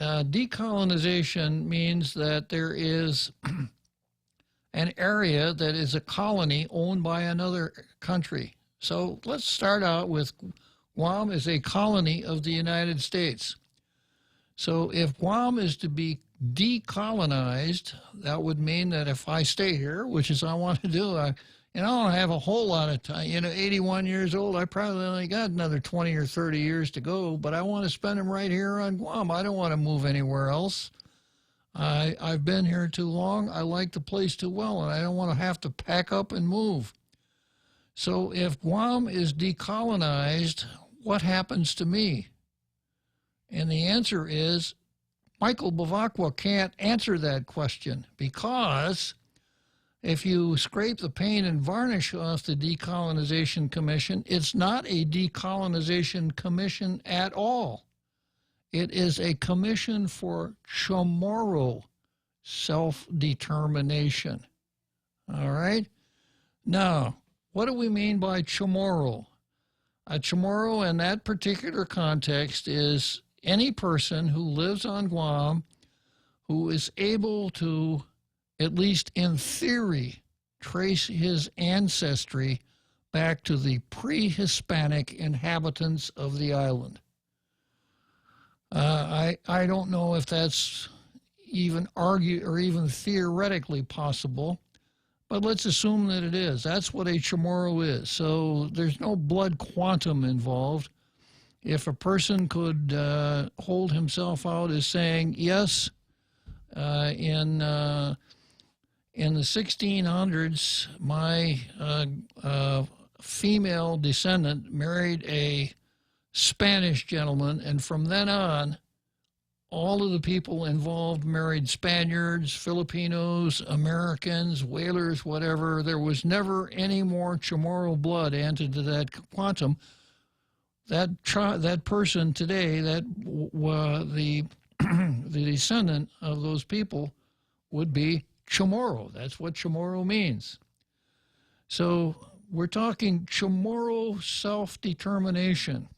Decolonization means that there is an area that is a colony owned by another country. So let's start out with Guam is a colony of the United States. So if Guam is to be decolonized, that would mean that if I stay here, which is I want to do, I don't have a whole lot of time. 81 years old, I probably only got another 20 or 30 years to go, but I want to spend them right here on Guam. I don't want to move anywhere else. I've been here too long. I like the place too well, and I don't want to have to pack up and move. So if Guam is decolonized, what happens to me? And the answer is Michael Bavacqua can't answer that question, because if you scrape the paint and varnish off the Decolonization Commission, it's not a decolonization commission at all. It is a commission for Chamorro self-determination. All right? Now, what do we mean by Chamorro? A Chamorro in that particular context is any person who lives on Guam who is able to, at least in theory, trace his ancestry back to the pre-Hispanic inhabitants of the island. I don't know if that's even argued or even theoretically possible, but let's assume that it is. That's what a Chamorro is. So there's no blood quantum involved. If a person could hold himself out as saying, yes, in the 1600s, my female descendant married a Spanish gentleman, and from then on, all of the people involved married Spaniards, Filipinos, Americans, whalers, whatever. There was never any more Chamorro blood added to that quantum. That person today, the descendant of those people, would be Chamorro. That's what Chamorro means. So we're talking Chamorro self-determination.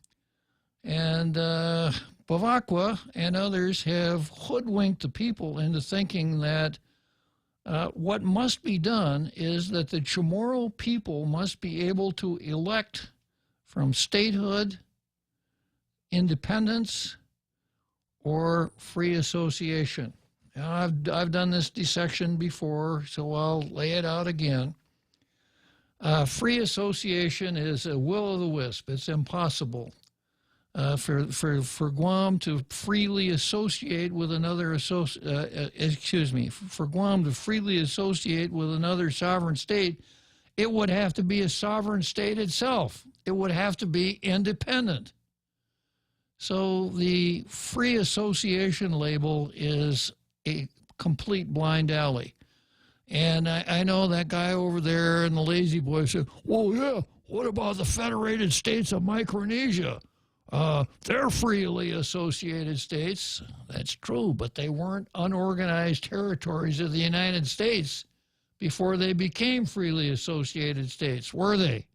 And Bavacqua and others have hoodwinked the people into thinking that what must be done is that the Chamorro people must be able to elect from statehood, independence, or free association. Now, I've done this dissection before, so I'll lay it out again. Free association is a will-o'-the-wisp. It's impossible for Guam to freely associate with another for Guam to freely associate with another sovereign state. It would have to be a sovereign state itself. It would have to be independent. So the free association label is a complete blind alley. And I know that guy over there in the Lazy Boy said, well, yeah, what about the Federated States of Micronesia? They're freely associated states. That's true, but they weren't unorganized territories of the United States before they became freely associated states, were they?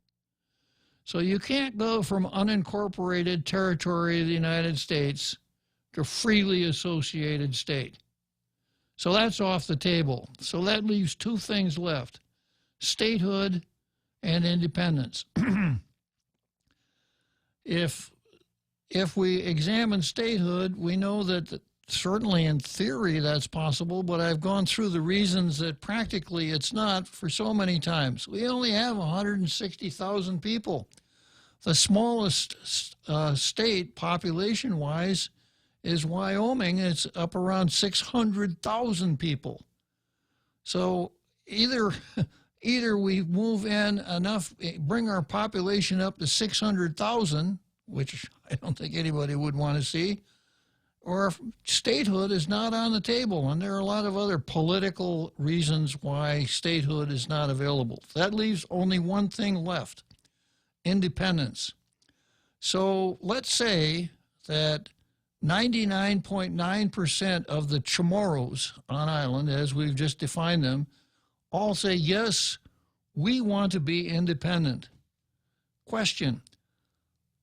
So you can't go from unincorporated territory of the United States to freely associated state. So that's off the table. So that leaves two things left: statehood and independence. If we examine statehood, we know that certainly in theory that's possible, but I've gone through the reasons that practically it's not for so many times. We only have 160,000 people. The smallest state population-wise is Wyoming. It's up around 600,000 people. So either we move in enough, bring our population up to 600,000, which I don't think anybody would want to see, or statehood is not on the table. And there are a lot of other political reasons why statehood is not available. That leaves only one thing left: independence. So let's say that 99.9% of the Chamorros on island, as we've just defined them, all say, yes, we want to be independent. Question: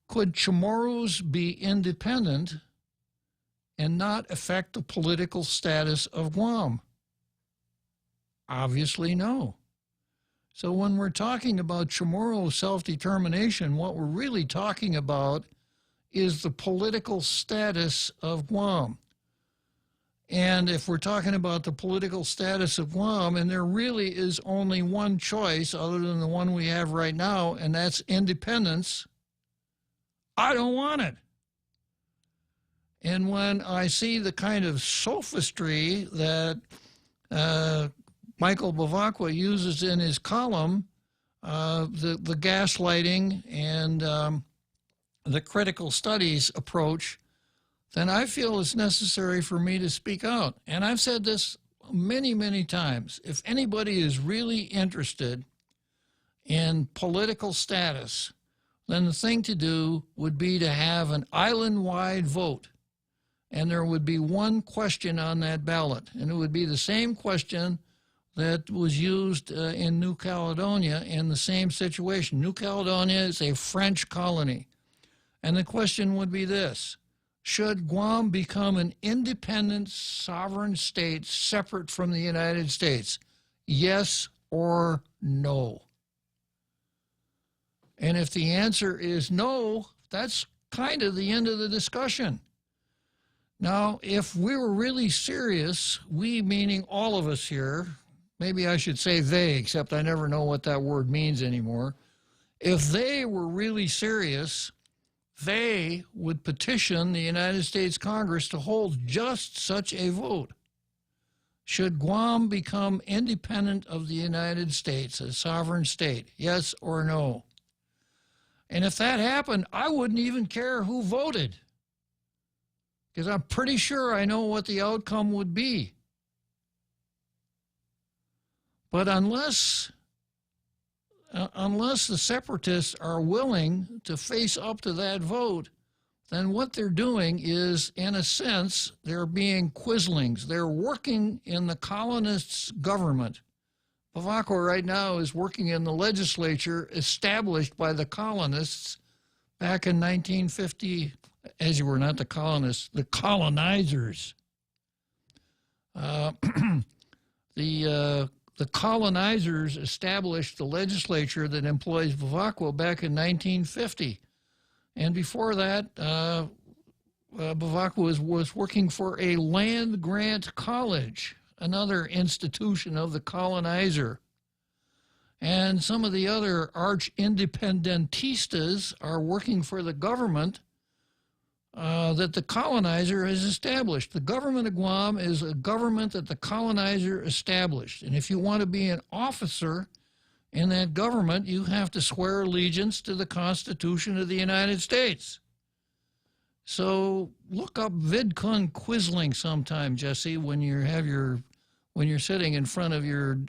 could Chamorros be independent and not affect the political status of Guam? Obviously no. So when we're talking about Chamorro self-determination, what we're really talking about is the political status of Guam. And if we're talking about the political status of Guam, and there really is only one choice other than the one we have right now, and that's independence, I don't want it. And when I see the kind of sophistry that Michael Bavacqua uses in his column, the gaslighting and the critical studies approach, then I feel it's necessary for me to speak out. And I've said this many, many times. If anybody is really interested in political status, then the thing to do would be to have an island-wide vote. And there would be one question on that ballot. And it would be the same question that was used in New Caledonia in the same situation. New Caledonia is a French colony. And the question would be this: should Guam become an independent sovereign state separate from the United States? Yes or no? And if the answer is no, that's kind of the end of the discussion. Now, if we were really serious, we meaning all of us here, maybe I should say they, except I never know what that word means anymore. If they were really serious, they would petition the United States Congress to hold just such a vote. Should Guam become independent of the United States, a sovereign state, yes or no? And if that happened, I wouldn't even care who voted, because I'm pretty sure I know what the outcome would be. But unless the separatists are willing to face up to that vote, then what they're doing is, in a sense, they're being quislings. They're working in the colonists' government. Bavacqua right now is working in the legislature established by the colonists back in 1950, as you were not the colonists, the colonizers. The colonizers established the legislature that employs Bavacqua back in 1950. And before that, Bavacqua was working for a land-grant college, another institution of the colonizer. and some of the other arch-independentistas are working for the government that the colonizer has established. The government of Guam is a government that the colonizer established. And if you want to be an officer in that government, you have to swear allegiance to the Constitution of the United States. So look up VidCon Quisling sometime, Jesse, when you're sitting in front of your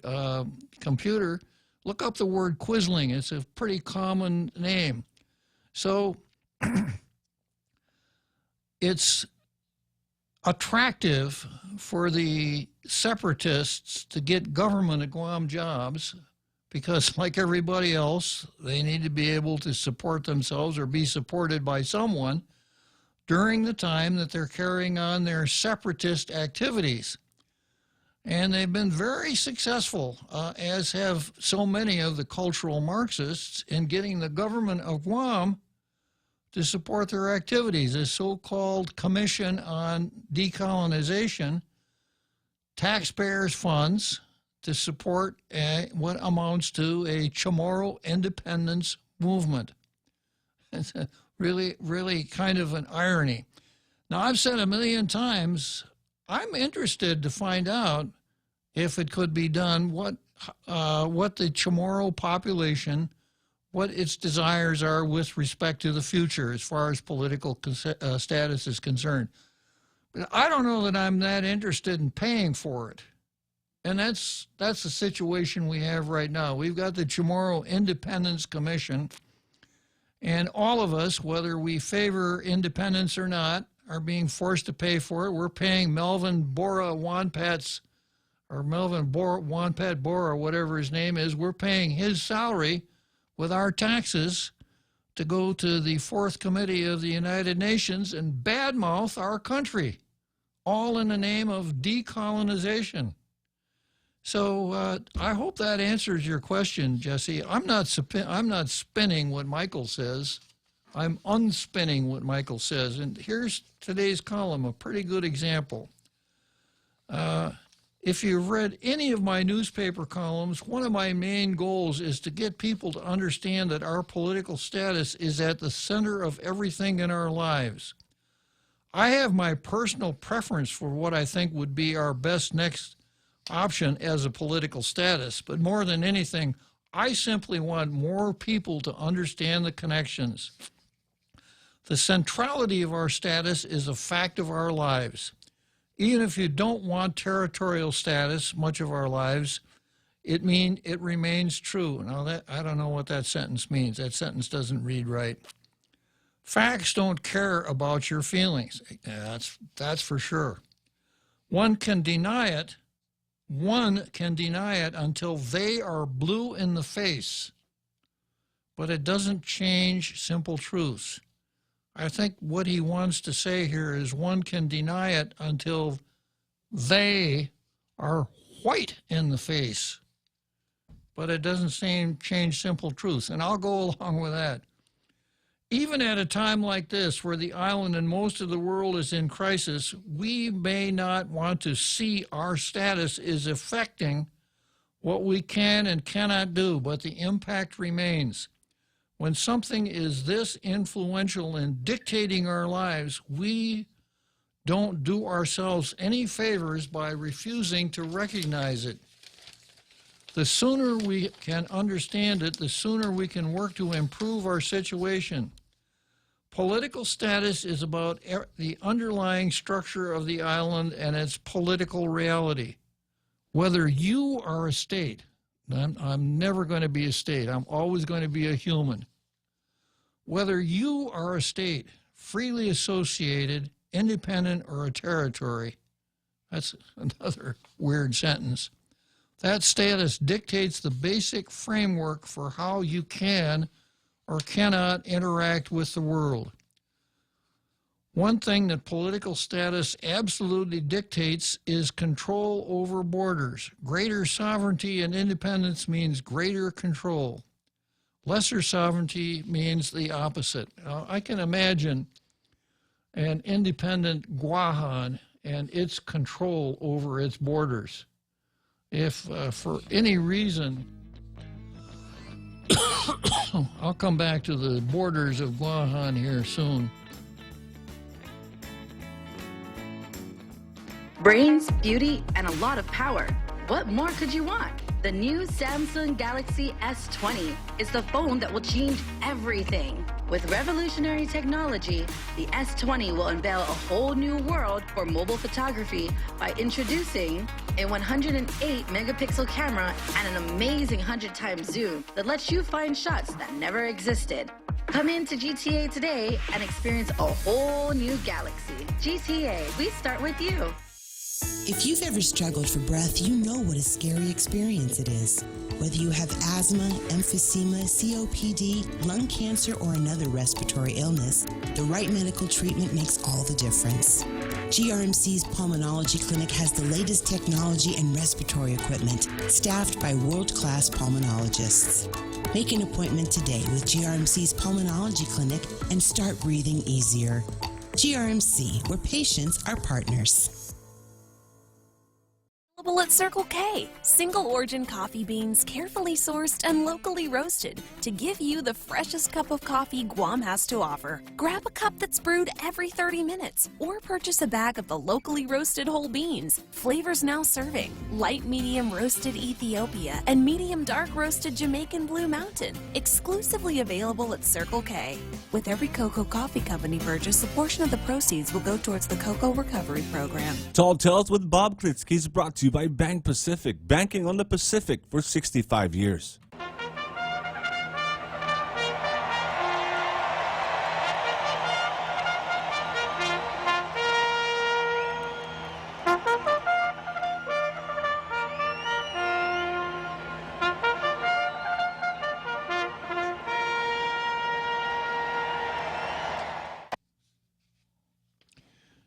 computer. Look up the word Quisling. It's a pretty common name. So it's attractive for the separatists to get government at Guam jobs because, like everybody else, they need to be able to support themselves or be supported by someone during the time that they're carrying on their separatist activities. And they've been very successful, as have so many of the cultural Marxists, in getting the government of Guam to support their activities. A so-called Commission on Decolonization, taxpayers' funds to support what amounts to a Chamorro independence movement. It's really, really kind of an irony. Now, I've said a million times, I'm interested to find out if it could be done, what the Chamorro population, what its desires are with respect to the future as far as political status is concerned. But I don't know that I'm that interested in paying for it. And that's the situation we have right now. We've got the Chamorro Independence Commission, and all of us, whether we favor independence or not, are being forced to pay for it. We're paying Melvin Bora Wanpat's, or Melvin Wanpat Bora, whatever his name is, we're paying his salary with our taxes to go to the Fourth Committee of the United Nations and badmouth our country, all in the name of decolonization. So I hope that answers your question, Jesse. I'm not spinning what Michael says. I'm unspinning what Michael says. And here's today's column, a pretty good example. If you've read any of my newspaper columns, one of my main goals is to get people to understand that our political status is at the center of everything in our lives. I have my personal preference for what I think would be our best next option as a political status, but more than anything, I simply want more people to understand the connections. The centrality of our status is a fact of our lives. Even if you don't want territorial status much of our lives, it remains true. Now, I don't know what that sentence means. That sentence doesn't read right. Facts don't care about your feelings. That's for sure. One can deny it until they are blue in the face, but it doesn't change simple truths. I think what he wants to say here is one can deny it until they are white in the face, but it doesn't change simple truths, and I'll go along with that. Even at a time like this, where the island and most of the world is in crisis, we may not want to see our status is affecting what we can and cannot do, but the impact remains. When something is this influential in dictating our lives, we don't do ourselves any favors by refusing to recognize it. The sooner we can understand it, the sooner we can work to improve our situation. Political status is about the underlying structure of the island and its political reality. Whether you are a state, I'm never going to be a state, I'm always going to be a human. Whether you are a state, freely associated, independent, or a territory, that's another weird sentence. That status dictates the basic framework for how you can or cannot interact with the world. One thing that political status absolutely dictates is control over borders. Greater sovereignty and independence means greater control. Lesser sovereignty means the opposite. Now, I can imagine an independent Guahan and its control over its borders. If for any reason I'll come back to the borders of Guam here soon. Brains, beauty, and a lot of power. What more could you want? The new Samsung Galaxy S20 is the phone that will change everything. With revolutionary technology, the S20 will unveil a whole new world for mobile photography by introducing a 108 megapixel camera and an amazing 100 times zoom that lets you find shots that never existed. Come into GTA today and experience a whole new galaxy. GTA, we start with you. If you've ever struggled for breath, you know what a scary experience it is. Whether you have asthma, emphysema, COPD, lung cancer, or another respiratory illness, the right medical treatment makes all the difference. GRMC's Pulmonology Clinic has the latest technology and respiratory equipment, staffed by world-class pulmonologists. Make an appointment today with GRMC's Pulmonology Clinic and start breathing easier. GRMC, where patients are partners. Available at Circle K. Single origin coffee beans, carefully sourced and locally roasted to give you the freshest cup of coffee Guam has to offer. Grab a cup that's brewed every 30 minutes or purchase a bag of the locally roasted whole beans. Flavors now serving: light medium roasted Ethiopia and medium dark roasted Jamaican Blue Mountain. Exclusively available at Circle K. With every Cocoa Coffee Company purchase, a portion of the proceeds will go towards the Cocoa Recovery Program. Tall Tales with Bob Klitzkie is brought to you by Bank Pacific, banking on the Pacific for 65 years.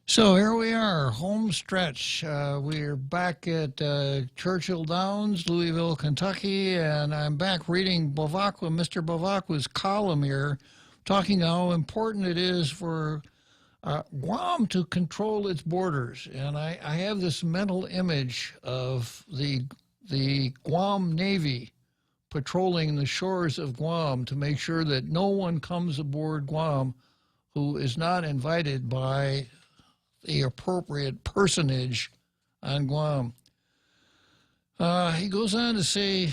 So here we are, home stretch. We're back at Churchill Downs, Louisville, Kentucky, and I'm back reading Mr. Bavacqua's column here, talking how important it is for Guam to control its borders. And I have this mental image of the Guam Navy patrolling the shores of Guam to make sure that no one comes aboard Guam who is not invited by the appropriate personage on Guam. He goes on to say,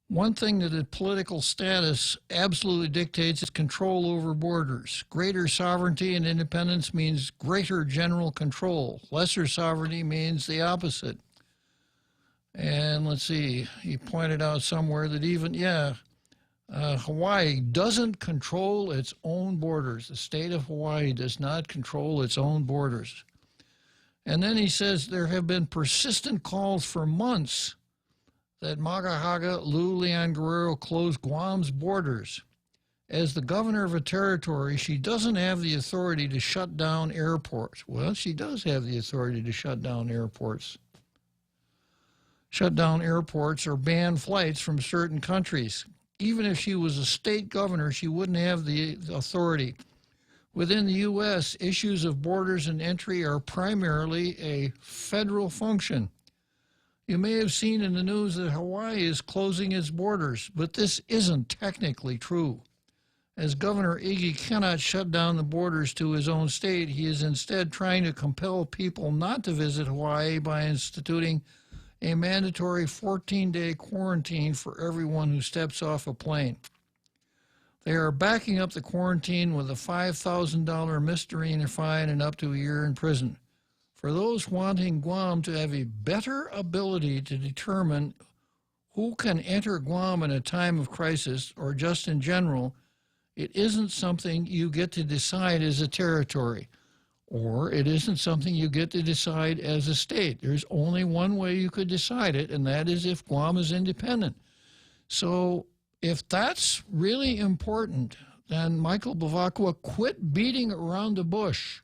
one thing that the political status absolutely dictates is control over borders. Greater sovereignty and independence means greater general control. Lesser sovereignty means the opposite. And let's see, he pointed out somewhere that even, Hawaii doesn't control its own borders. The state of Hawaii does not control its own borders. And then he says there have been persistent calls for months that Magahaga Lou Leon Guerrero close Guam's borders. As the governor of a territory, she doesn't have the authority to shut down airports. Well, she does have the authority to shut down airports. Shut down airports or ban flights from certain countries. Even if she was a state governor, she wouldn't have the authority. Within the U.S., issues of borders and entry are primarily a federal function. You may have seen in the news that Hawaii is closing its borders, but this isn't technically true. As Governor Iggy cannot shut down the borders to his own state, he is instead trying to compel people not to visit Hawaii by instituting a mandatory 14-day quarantine for everyone who steps off a plane. They are backing up the quarantine with a $5,000 misdemeanor fine and up to a year in prison. For those wanting Guam to have a better ability to determine who can enter Guam in a time of crisis or just in general, it isn't something you get to decide as a territory. Or it isn't something you get to decide as a state. There's only one way you could decide it, and that is if Guam is independent. So if that's really important, then Michael Bavacqua, quit beating around the bush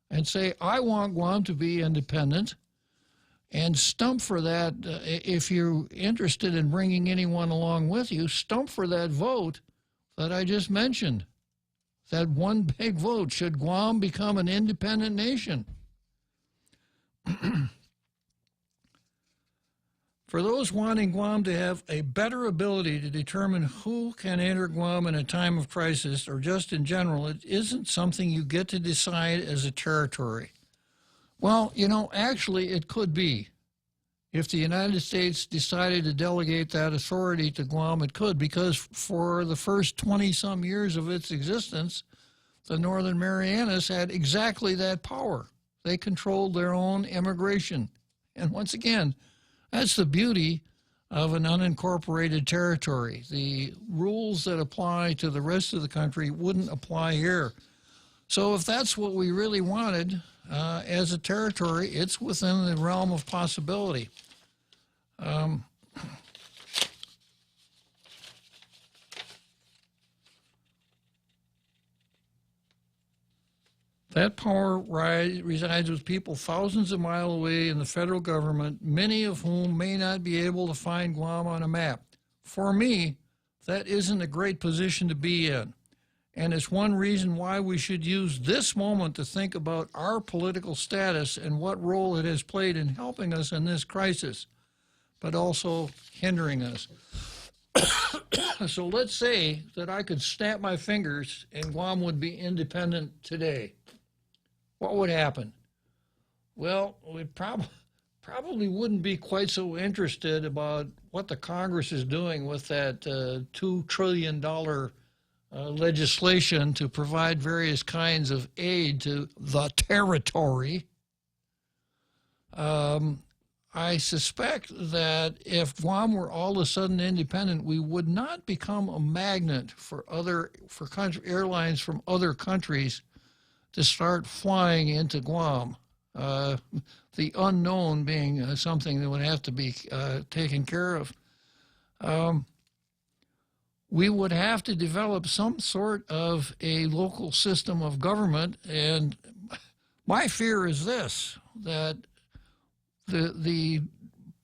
and say, I want Guam to be independent, and stump for that. If you're interested in bringing anyone along with you, stump for that vote that I just mentioned. That one big vote. Should Guam become an independent nation? For those wanting Guam to have a better ability to determine who can enter Guam in a time of crisis, or just in general, it isn't something you get to decide as a territory. Well, you know, actually it could be. If the United States decided to delegate that authority to Guam, it could, because for the first 20-some years of its existence, the Northern Marianas had exactly that power. They controlled their own immigration. And once again, that's the beauty of an unincorporated territory. The rules that apply to the rest of the country wouldn't apply here. So if that's what we really wanted as a territory, it's within the realm of possibility. That power resides with people thousands of miles away in the federal government, many of whom may not be able to find Guam on a map. For me, that isn't a great position to be in. And it's one reason why we should use this moment to think about our political status and what role it has played in helping us in this crisis, but also hindering us. So let's say that I could snap my fingers and Guam would be independent today. What would happen? Well, we probably wouldn't be quite so interested about what the Congress is doing with that $2 trillion legislation to provide various kinds of aid to the territory. I suspect that if Guam were all of a sudden independent, we would not become a magnet for airlines from other countries to start flying into Guam. The unknown being something that would have to be taken care of. We would have to develop some sort of a local system of government, and my fear is this, that the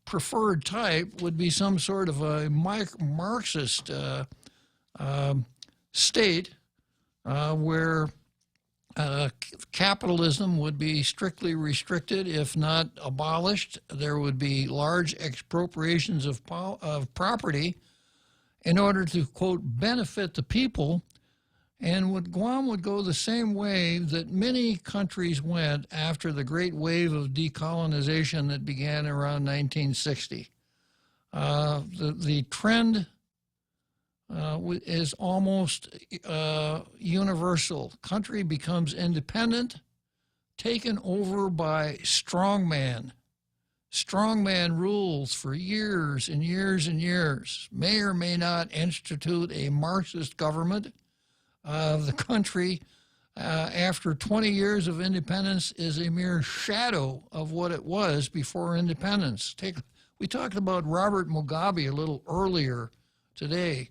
preferred type would be some sort of a Marxist state where capitalism would be strictly restricted, if not abolished. There would be large expropriations of property in order to, quote, benefit the people. And Guam would go the same way that many countries went after the great wave of decolonization that began around 1960. The trend is almost universal. Country becomes independent, taken over by strongman. Strongman rules for years and years and years. May or may not institute a Marxist government. The country, after 20 years of independence, is a mere shadow of what it was before independence. We talked about Robert Mugabe a little earlier today.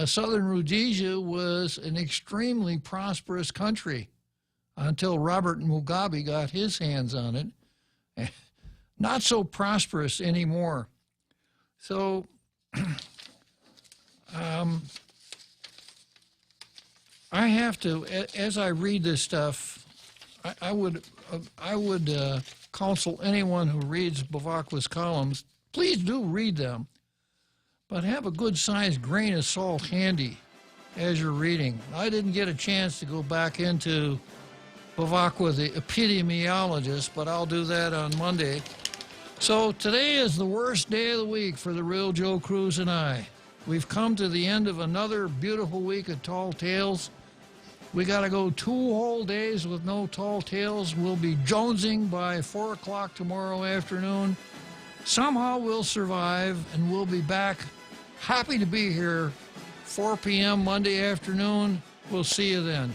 Southern Rhodesia was an extremely prosperous country until Robert Mugabe got his hands on it. Not so prosperous anymore. So I have to, as I read this stuff, I would counsel anyone who reads Bavacqua's columns, please do read them, but have a good-sized grain of salt handy as you're reading. I didn't get a chance to go back into Bavacqua, the epidemiologist, but I'll do that on Monday. So today is the worst day of the week for the real Joe Cruz and I. We've come to the end of another beautiful week of Tall Tales. We got to go 2 whole days with no Tall Tales. We'll be jonesing by 4 o'clock tomorrow afternoon. Somehow we'll survive, and we'll be back. Happy to be here, 4 p.m. Monday afternoon. We'll see you then.